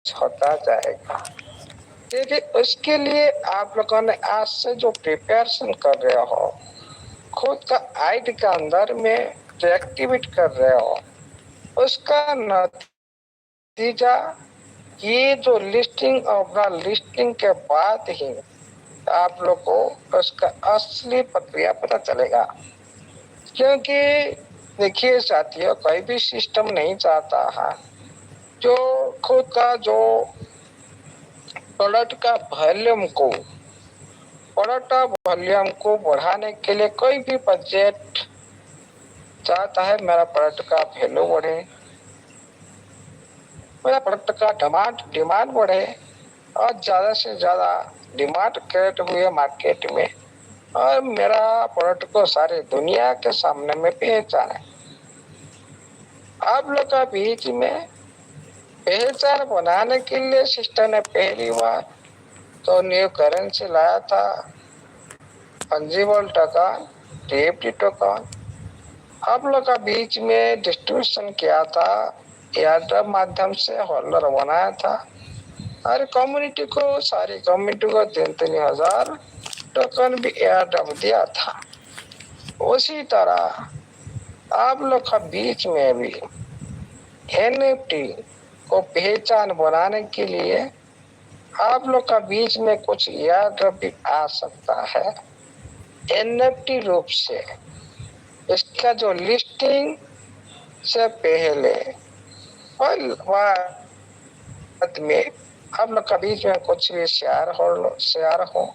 होता जाएगा। देखिए, उसके लिए आप लोगों ने आज से जो प्रिपरेशन कर रहे हो, खुद का आईडी के अंदर में जो एक्टिवेट कर रहे हो, उसका नतीजा ये जो लिस्टिंग और लिस्टिंग के बाद ही आप लोग को उसका असली प्रक्रिया पता चलेगा। क्योंकि देखिए साथियों, कोई भी सिस्टम नहीं चाहता है जो खुद का जो प्रोडक्ट का वॉल्यूम को बढ़ाने के लिए कोई भी बजट चाहता है मेरा प्रोडक्ट का वैल्यू बढ़े, मेरा प्रोडक्ट का डिमांड बढ़े, और ज़्यादा से ज़्यादा डिमांड क्रिएट हुए मार्केट में, और मेरा प्रोडक्ट को सारी दुनिया के सामने में पहचाने। आप लोग का बीच में पहचान बनाने के लिए सिस्टम ने पहली बार तो न्यू करेंसी लाया था, फंजिबल टोकन, टीएफटी टोकन। आप लोग का बीच में डिस्ट्रीब्यूशन किया था, एयरड्रॉप माध्यम से होल्डर बनाया था, और कम्युनिटी को, सारी कम्युनिटी को 3-3 हजार टोकन भी एयरड्रॉप दिया था। उसी तरह आप लोग का बीच में भी एनएफटी को पहचान बनाने के लिए आप लोग का बीच में कुछ एयरड्रॉप भी आ सकता है एनएफटी रूप से। इसका जो लिस्टिंग से पहले और बाद में आप लोग का बीच में कुछ भी शेयर हो,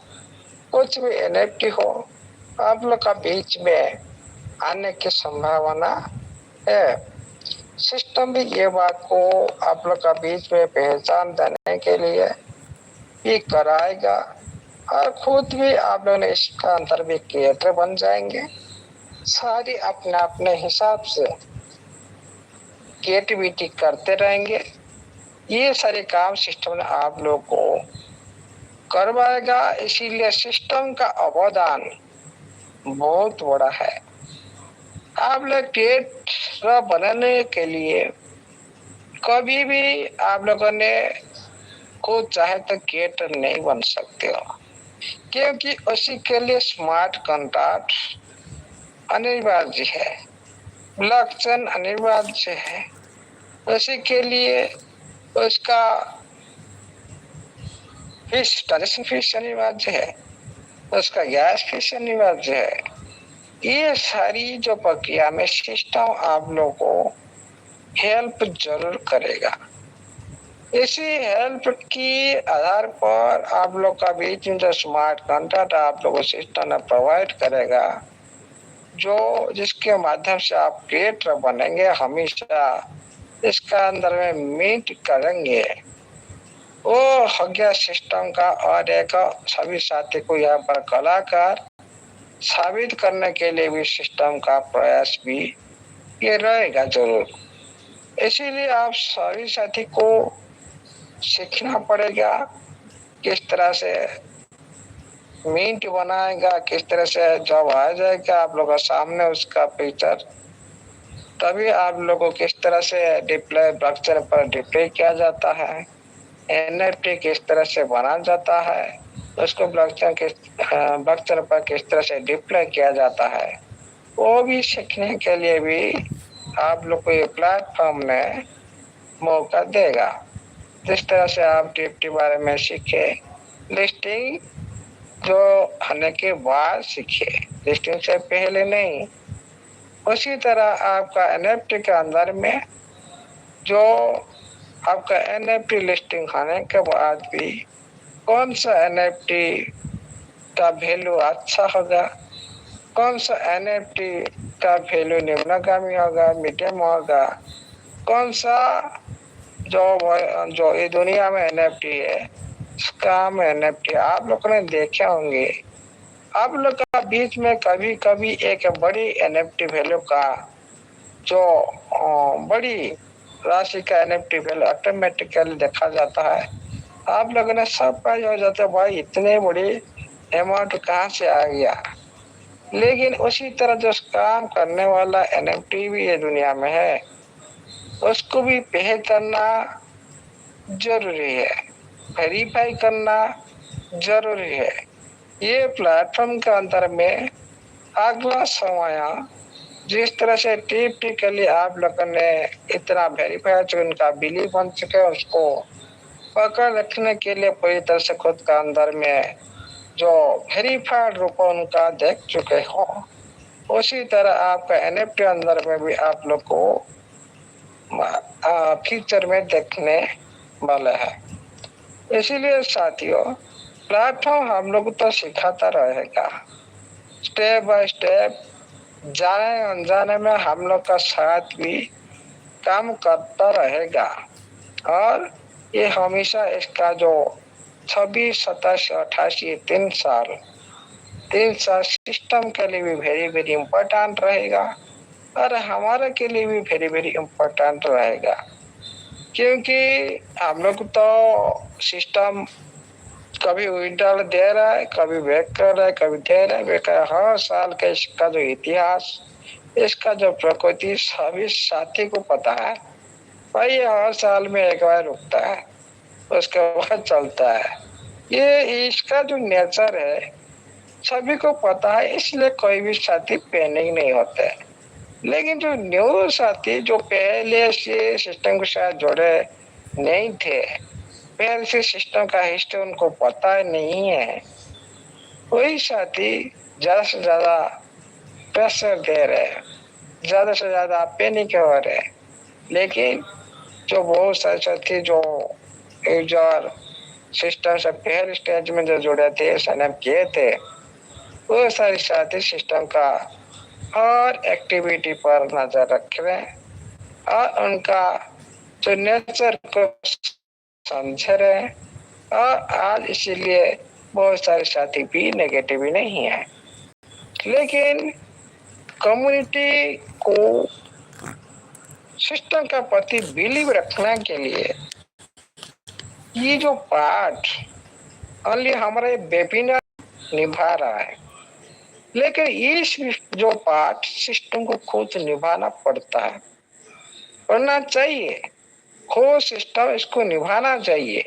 कुछ भी NFT हो, आप लोग का बीच में आने की संभावना है। सिस्टम भी ये बात को आप लोग का बीच में पहचान देने के लिए भी कराएगा और खुद भी आप लोग इसका अंदर भी क्रिएटर बन जाएंगे। सारी अपने अपने हिसाब से क्रिएटिविटी करते रहेंगे। ये सारे काम सिस्टम ने आप लोग को करवाएगा, इसीलिए सिस्टम का अवदान बहुत बड़ा है। आप लोग क्रिएटर बनने के लिए कभी भी आप लोगों ने खुद चाहे तो क्रिएटर नहीं बन सकते हो, क्योंकि उसी के लिए स्मार्ट कॉन्ट्रैक्ट अनिवार्य है, ब्लॉकचेन अनिवार्य है, उसी के लिए उसका ट्रांजेक्शन फीस अनिवार्य है, उसका गैस फीस अनिवार्य है। ये सारी जो प्रक्रिया में सिस्टम आप लोगों को हेल्प जरूर करेगा। इसी हेल्प की आधार पर आप लोग का बीच में जो स्मार्ट कॉन्ट्रैक्ट आप लोगों को सिस्टम ने प्रोवाइड करेगा, जो जिसके माध्यम से आप क्रिएटर बनेंगे, हमेशा इसका अंदर में मीट करेंगे, वो हो गया सिस्टम का। और एक सभी साथी को यहाँ पर कलाकार साबित करने के लिए भी सिस्टम का प्रयास भी ये रहेगा जरूर। इसीलिए आप सभी साथी को सीखना पड़ेगा किस तरह से मीट बनाएगा, किस तरह से जब आ जाएगा आप लोगों के सामने उसका पिक्चर, तभी आप लोगों को किस तरह से डिप्ले ब्लॉकचेन पर डिप्ले किया जाता है, NFT किस तरह से बना जाता है, उसको ब्लॉकचेन पर किस तरह से डिप्ले किया जाता है, वो भी सीखने के लिए भी आप लोग को ये प्लेटफॉर्म ने मौका देगा। जिस तरह से आप DFT बारे में सीखे, लिस्टिंग जो होने के बाद सीखे, लिस्टिंग से पहले नहीं। उसी तरह आपका NFT के अंदर में जो आपका NFT लिस्टिंग होने के बाद भी कौन सा NFT का वैल्यू अच्छा होगा, कौन सा NFT का वैल्यू निम्नगामी होगा, मीडियम होगा, कौन सा जो ये दुनिया में NFT है, स्कैम NFT आप लोगों ने देखे होंगे। आप लोग का बीच में कभी कभी एक बड़ी NFT वैल्यू का जो बड़ी राशि का NFT वैल्यू ऑटोमेटिकली देखा जाता है। आप लोगों ने सरप्राइज हो जाते भाई इतने बड़ी अमाउंट कहाँ से आ गया। लेकिन उसी तरह जो काम करने वाला NFT भी ये दुनिया में है, उसको भी पहचानना जरूरी है, वेरीफाई करना जरूरी है। ये प्लेटफॉर्म के अंदर में अगला समय जिस तरह से TFT के लिए आप लोगों ने इतना वेरीफाई जो उनका बिलीव बन चुके, उसको पकड़ रखने के लिए पूरी तरह से खुद का अंदर में जो वेरीफाइड रूप उनका देख चुके हो, उसी तरह आपका NFT अंदर में भी आप लोग को फ्यूचर में देखने वाला है। इसीलिए साथियों प्लेटफॉर्म हम लोग तो सिखाता रहेगा, स्टेप बाय स्टेप जाने अनजाने में हम लोग का साथ भी काम करता रहेगा। और ये हमेशा इसका जो 26, 27, 28 3 साल सिस्टम के लिए भी वेरी वेरी इम्पोर्टेंट रहेगा और हमारे के लिए भी वेरी वेरी इम्पोर्टेंट रहेगा, क्योंकि हम लोग तो सिस्टम कभी विड्रॉल दे रहा है, कभी बैक कर रहा है, कभी दे रहा है, बैक कर रहा है। हर साल का इसका जो इतिहास, इसका जो प्रकृति सभी साथी को पता है भाई, ये हर साल में एक बार रुकता है, उसके बाद चलता है। ये इसका जो नेचर है सभी को पता है, इसलिए कोई भी साथी पैनिक नहीं होता है। लेकिन जो न्यू साथी जो पहले से सिस्टम के साथ जुड़े नहीं थे, पहले से सिस्टम का हिस्ट्री उनको पता नहीं है, वही साथी ज्यादा से ज्यादा प्रेशर दे रहे, ज्यादा से ज्यादा पैनिक हो रहे। लेकिन जो बहुत सारे साथी जो यूजर सिस्टम से पहले स्टेज में जो जुड़े थे, साइन अप किए थे, वो सारे साथी सिस्टम का हर एक्टिविटी पर नजर रख रहे हैं और उनका जो नेचर को समझ रहे हैं। और आज इसीलिए बहुत सारे साथी भी नेगेटिव नहीं है, लेकिन कम्युनिटी को सिस्टम का प्रति बिलीव रखने के लिए ये जो पार्ट ओनली हमारे वेबिनार निभा रहा है, लेकिन इस जो पार्ट सिस्टम को खुद निभाना पड़ता है, पढ़ना चाहिए, खुद सिस्टम इसको निभाना चाहिए,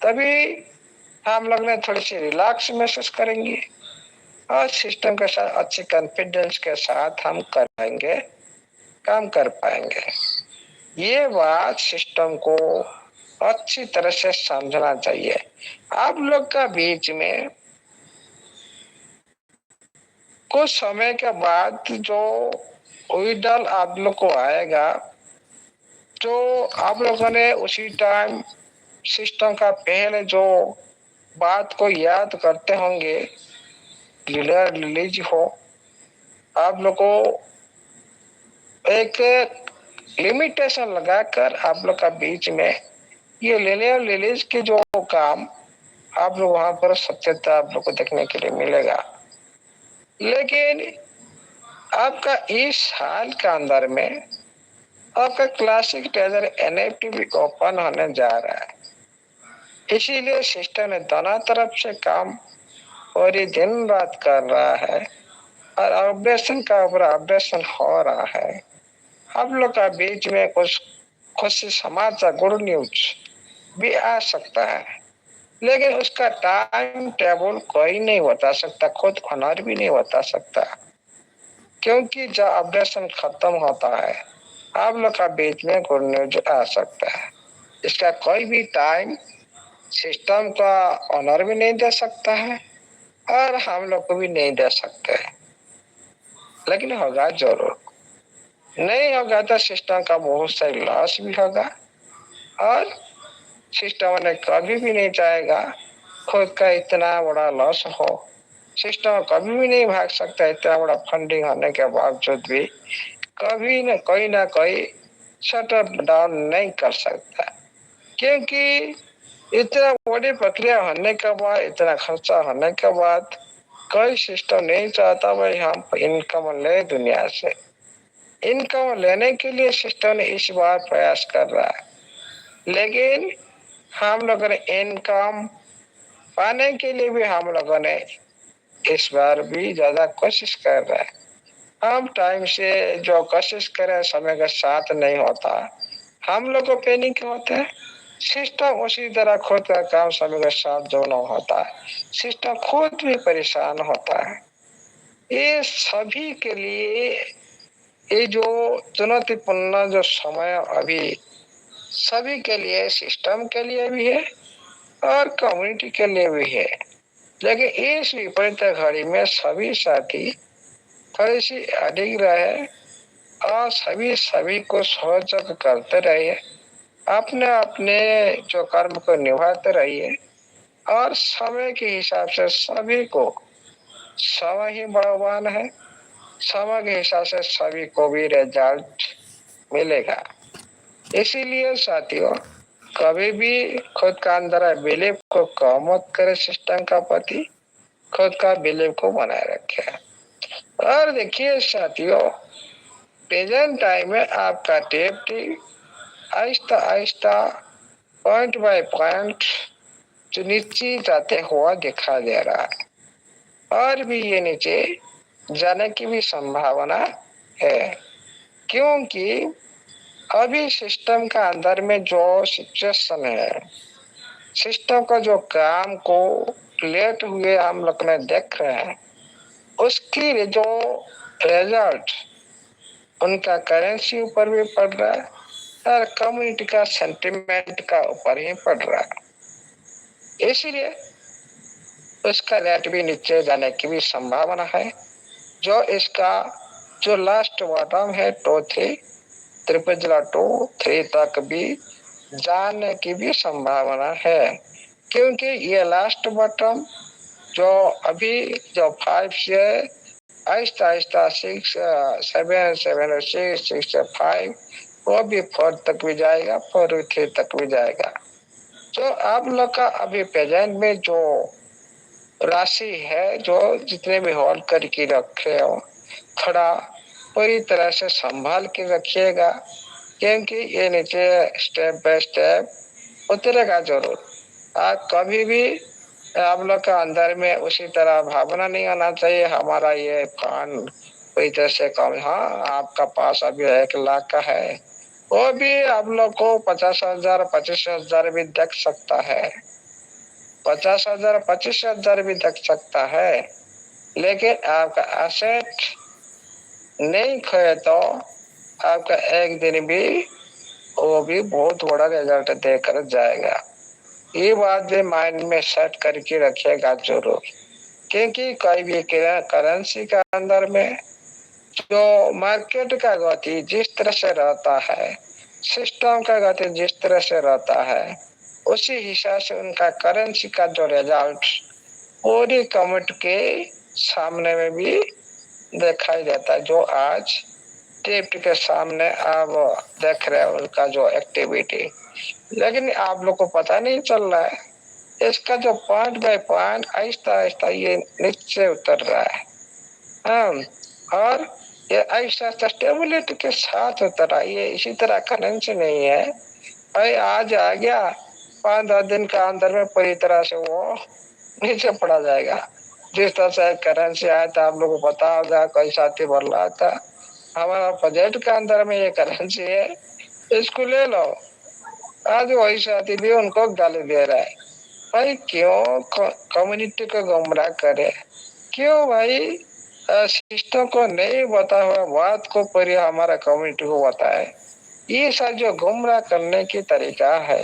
तभी हम लोग ने थोड़ी सी रिलैक्स महसूस करेंगे और सिस्टम के साथ अच्छे कॉन्फिडेंस के साथ हम करेंगे, काम कर पाएंगे। ये बात सिस्टम को अच्छी तरह से समझना चाहिए। आप लोग का बीच में कुछ समय के बाद जो विड्रॉल आप लोग को आएगा, तो आप लोगों ने उसी टाइम सिस्टम का पहले जो बात को याद करते होंगे, लीडर रिलीज हो, आप लोग को एक लिमिटेशन लगाकर आप लोग का बीच में ये लिनियर रिलीज के जो काम आप लोग वहां पर सत्यता आप लोग को देखने के लिए मिलेगा। लेकिन आपका इस साल के अंदर में आपका क्लासिक ट्रेजर एनएफटी भी ओपन होने जा रहा है, इसीलिए सिस्टम ने दोनों तरफ से काम और ये दिन रात कर रहा है और अपडेशन का ऊपर अपडेशन हो रहा है। आप लोग का बीच में कुछ खुशी समाचार, गुड न्यूज भी आ सकता है, लेकिन उसका टाइम टेबल कोई नहीं बता सकता, खुद ऑनर भी नहीं बता सकता, क्योंकि जब अपडेशन खत्म होता है आप लोग का बीच में गुड न्यूज आ सकता है। इसका कोई भी टाइम सिस्टम का ऑनर भी नहीं दे सकता है और हम लोग को भी नहीं दे सकते, लेकिन होगा जरूर। नहीं होगा तो सिस्टम का बहुत सारी लॉस भी होगा और सिस्टम ने कभी भी नहीं चाहेगा खुद का इतना बड़ा लॉस हो। सिस्टम कभी भी नहीं भाग सकता, इतना बड़ा फंडिंग होने के बावजूद भी कभी ना कोई शट डाउन नहीं कर सकता, क्योंकि इतना बड़ी प्रक्रिया होने के बाद, इतना खर्चा होने के बाद कोई सिस्टम नहीं चाहता भाई हम इनकम ले दुनिया से। इनकम लेने के लिए सिस्टम ने इस बार प्रयास कर रहा है, लेकिन हम लोगों ने इनकम पाने के लिए भी हम लोगों ने इस बार भी ज्यादा कोशिश कर रहे हैं। हम टाइम से जो कोशिश करें समय के साथ नहीं होता, हम लोग को पैनिक होता है। सिस्टम उसी तरह खुद का काम समय के साथ जो न होता है, सिस्टम खुद भी परेशान होता है। ये सभी के लिए ये जो चुनौतीपूर्ण जो समय अभी सभी के लिए, सिस्टम के लिए भी है और कम्युनिटी के लिए भी है, लेकिन इस विपरीत घड़ी में सभी साथी थोड़ी सी अडिग रहे और सभी को सहयोग करते रहिए, अपने अपने जो कर्म को निभाते रहिए और समय के हिसाब से सभी को, समय ही बलवान है, समय के हिसाब से सभी को भी रिजल्ट मिलेगा। इसीलिए साथियों, कभी भी खुद का अंदर बिलीव को कम मत करे, सिस्टम का प्रति खुद का बिलीव को बनाए रखे। और देखिए साथियों, प्रेजेंट टाइम में आपका TFT Aahista Aahista point by point जो नीचे जाते हुआ दिखा दे रहा है और भी ये नीचे जाने की भी संभावना है, क्योंकि अभी सिस्टम का अंदर में जो सिचुएशन है, सिस्टम का जो काम को लेट हुए हम लोग ने देख रहे हैं, उसकी जो रिजल्ट उनका करेंसी ऊपर भी पड़ रहा है और कम्युनिटी का सेंटिमेंट का ऊपर ही पड़ रहा है। इसलिए उसका रेट भी नीचे जाने की भी संभावना है। जो इसका जो लास्ट बॉटम है 232 3 तक भी जाने की भी संभावना है, क्योंकि ये लास्ट बटन जो अभी जो 5 से आहिस्ता आहिस्ता 6 7 7 6 6 5 वो भी 4 तक भी जाएगा, 4 3 तक भी जाएगा। तो आप लोग का अभी प्रेजेंट में जो राशि है, जो जितने भी होल्ड करके रखे हो, थोड़ा पूरी तरह से संभाल के रखिएगा, क्योंकि ये नीचे स्टेप बाय स्टेप उतरेगा जरूर। आप कभी भी आप लोग का अंदर में उसी तरह भावना नहीं आना चाहिए हमारा ये फंड कोई तरह से कम। हाँ, आपका पास अभी 1 लाख का है, वो भी आप लोग को 50,000 25,000 भी देख सकता है, 50,000 25,000 भी देख सकता है। लेकिन आपका एसेट नहीं खोए तो आपका एक दिन भी वो भी बहुत बड़ा रिजल्ट देकर जाएगा। ये बात भी माइंड में सेट करके रखिएगा जरूर, क्योंकि कोई भी करेंसी का अंदर में जो मार्केट का गति जिस तरह से रहता है, सिस्टम का गति जिस तरह से रहता है, उसी हिसाब से उनका करेंसी का जो रिजल्ट पूरी कम्युनिटी के सामने में भी दिखाई देता है। जो आज टीवी के सामने आप देख रहे हो उनका जो एक्टिविटी, लेकिन आप लोग को पता नहीं चल रहा है। इसका जो point by point Aahista Aahista ये नीचे उतर रहा है। और ये आहिस्ता आहिस्ता स्टेबिलिटी के साथ उतर रहा है। ये इसी तरह करेंसी नहीं है भाई आज आ गया 5-10 दिन का अंदर में पूरी तरह से वो नीचे पड़ा जाएगा। जिस तरह से करेंसी आया था, आप लोगों को पता होगा, कोई साथी बोल रहा था हमारा बजट के अंदर में ये करेंसी है, इसको ले लो। आज वही साथी भी उनको गाली दे रहा है। भाई क्यों कम्युनिटी को गुमराह करे, क्यों भाई सिस्टम को नहीं बता हुआ बात को पूरी हमारा कम्युनिटी को बताए। ये सब जो गुमराह करने की तरीका है,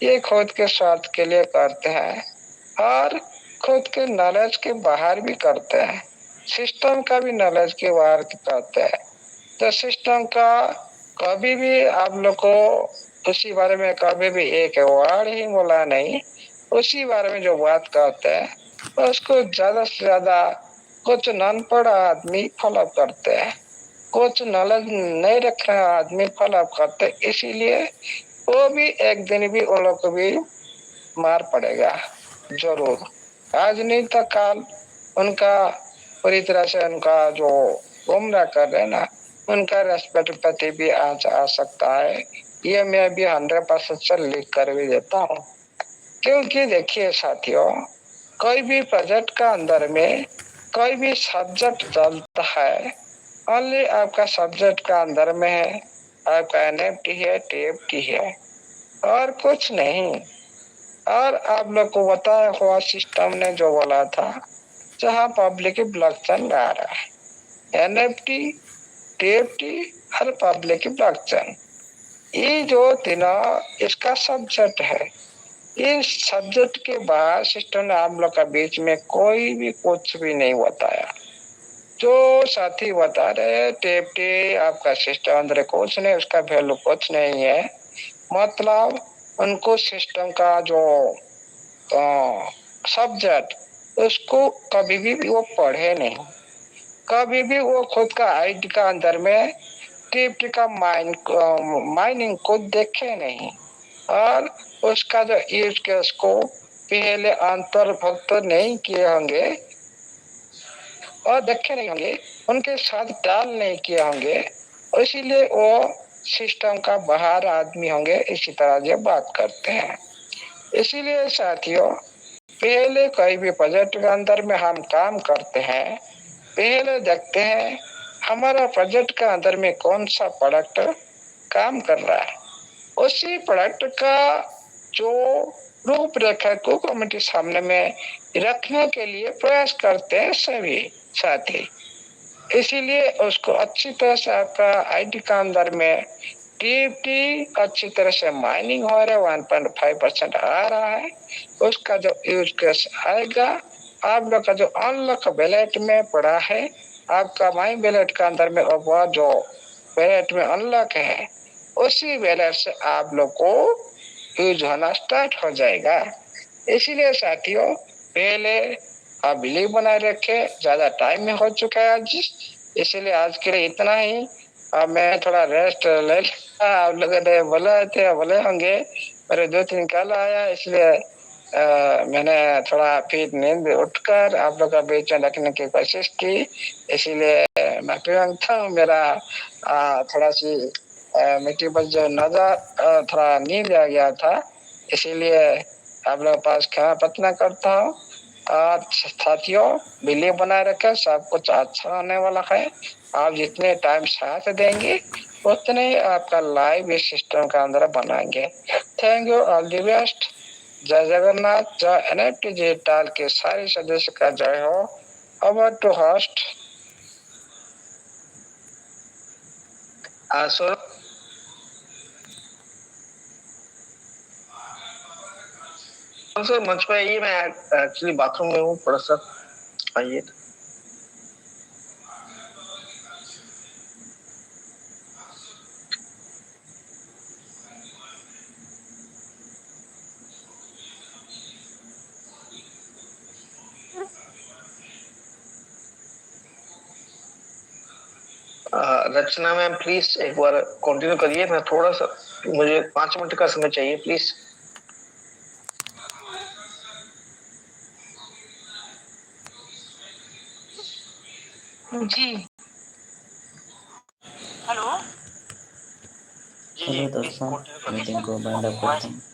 ये खुद के स्वार्थ के लिए करते हैं और खुद के नॉलेज के बाहर भी करते हैं, सिस्टम का भी नॉलेज के बाहर करते हैं। तो सिस्टम का कभी भी आप लोग को उसी बारे में कभी भी एक वर्ड ही बोला नहीं, उसी बारे में जो बात करते हैं उसको ज्यादा से ज्यादा कुछ अनपढ़ आदमी फॉलो करते हैं, कुछ नॉलेज नहीं रखने आदमी फॉलो करते, इसीलिए वो भी एक दिन भी उन लोग को भी मार पड़ेगा जरूर। आज नहीं तो कल उनका पूरी तरह से उनका जो गुमराह कर रहे ना, उनका रेस्पेक्ट प्रति भी आज आ सकता है। ये मैं भी 100% से लिख कर भी देता हूँ, क्योंकि देखिए साथियों, कोई भी प्रोजेक्ट का अंदर में कोई भी सब्जेक्ट चलता है, ओनली आपका सब्जेक्ट का अंदर में है, आपका एनएफटी है, टीएफटी है और कुछ नहीं। और आप लोग को बताया हुआ सिस्टम ने जो बोला था, जहाँ पब्लिक ब्लॉकचेन आ रहा है, एनएफटी, टीएफटी और पब्लिक ब्लॉकचेन, ये जो तीनों इसका सब्जेक्ट है। इस सब्जेक्ट के बाद सिस्टम ने आप लोग का बीच में कोई भी कुछ भी नहीं बताया। जो साथी बता रहे टीएफटी आपका सिस्टम अंदर कुछ नहीं, उसका वैल्यू कुछ नहीं है, मतलब उनको सिस्टम का जो सब्जेक्ट उसको कभी भी वो पढ़े नहीं, कभी भी वो खुद का आईडी का अंदर में टीएफटी का माइनिंग को देखे नहीं, और उसका जो यूज केस को पहले अंतर्भुक्त नहीं किए होंगे और देखे नहीं होंगे, उनके साथ डाल नहीं किए होंगे, इसीलिए वो सिस्टम का बाहर आदमी होंगे, इसी तरह से बात करते हैं। इसीलिए साथियों, पहले कोई भी प्रोजेक्ट के अंदर में हम काम करते हैं, पहले देखते हैं हमारा प्रोजेक्ट के अंदर में कौन सा प्रोडक्ट काम कर रहा है, उसी प्रोडक्ट का जो रूपरेखा को कमेटी सामने में रखने के लिए प्रयास करते हैं सभी साथी। इसीलिए उसको अच्छी तरह से आपका आईडी का अंदर में टीएफटी अच्छी तरह से माइनिंग हो रहा है, 1.5% आ रहा है, उसका जो यूज केस आएगा, आप लोग का जो अनलॉक बैलेट में पड़ा है, आपका माई बैलेट का अंदर में वो जो बैलेट में अनलॉक है, उसी बैलेट से आप लोग को यूज होना स्टार्ट हो जाएगा। इसीलिए साथियों पहले आप बिलीव बनाए रखे, ज्यादा टाइम में हो चुका है आज, इसलिए आज के लिए इतना ही। अब मैं थोड़ा रेस्ट ले लिया, आप लोग बोले थे बोले होंगे, मेरे 2-3 कॉल आया, इसलिए मैंने थोड़ा फिर नींद उठकर आप लोग का बीच में रखने की कोशिश की, इसीलिए माफी मांगता हूँ। मेरा थोड़ा सी मिट्टी पर जो नजर थोड़ा नींद आ गया था, इसीलिए आप लोग पास क्षमा प्रार्थना करता हूँ। और साथियों बिलीव बनाए रखे, सब कुछ अच्छा होने वाला है। आप जितने टाइम साथ देंगे उतने ही आपका लाइव इस सिस्टम का अंदर बनाएंगे। Thank you, all the best. जय जगन्नाथ, जय NFT डिजिटल के सारे सदस्य का जय हो। ओवर टू होस्ट सर, मंच पे आइए, मैं एक्चुअली बाथरूम में हूँ थोड़ा सा, आइए। रचना मैम प्लीज एक बार कंटिन्यू करिए, मैं थोड़ा सा, मुझे 5 मिनट का समय चाहिए प्लीज। जी हेलो चलो दोस्तों मीटिंग को वाइंड अप करते हैं।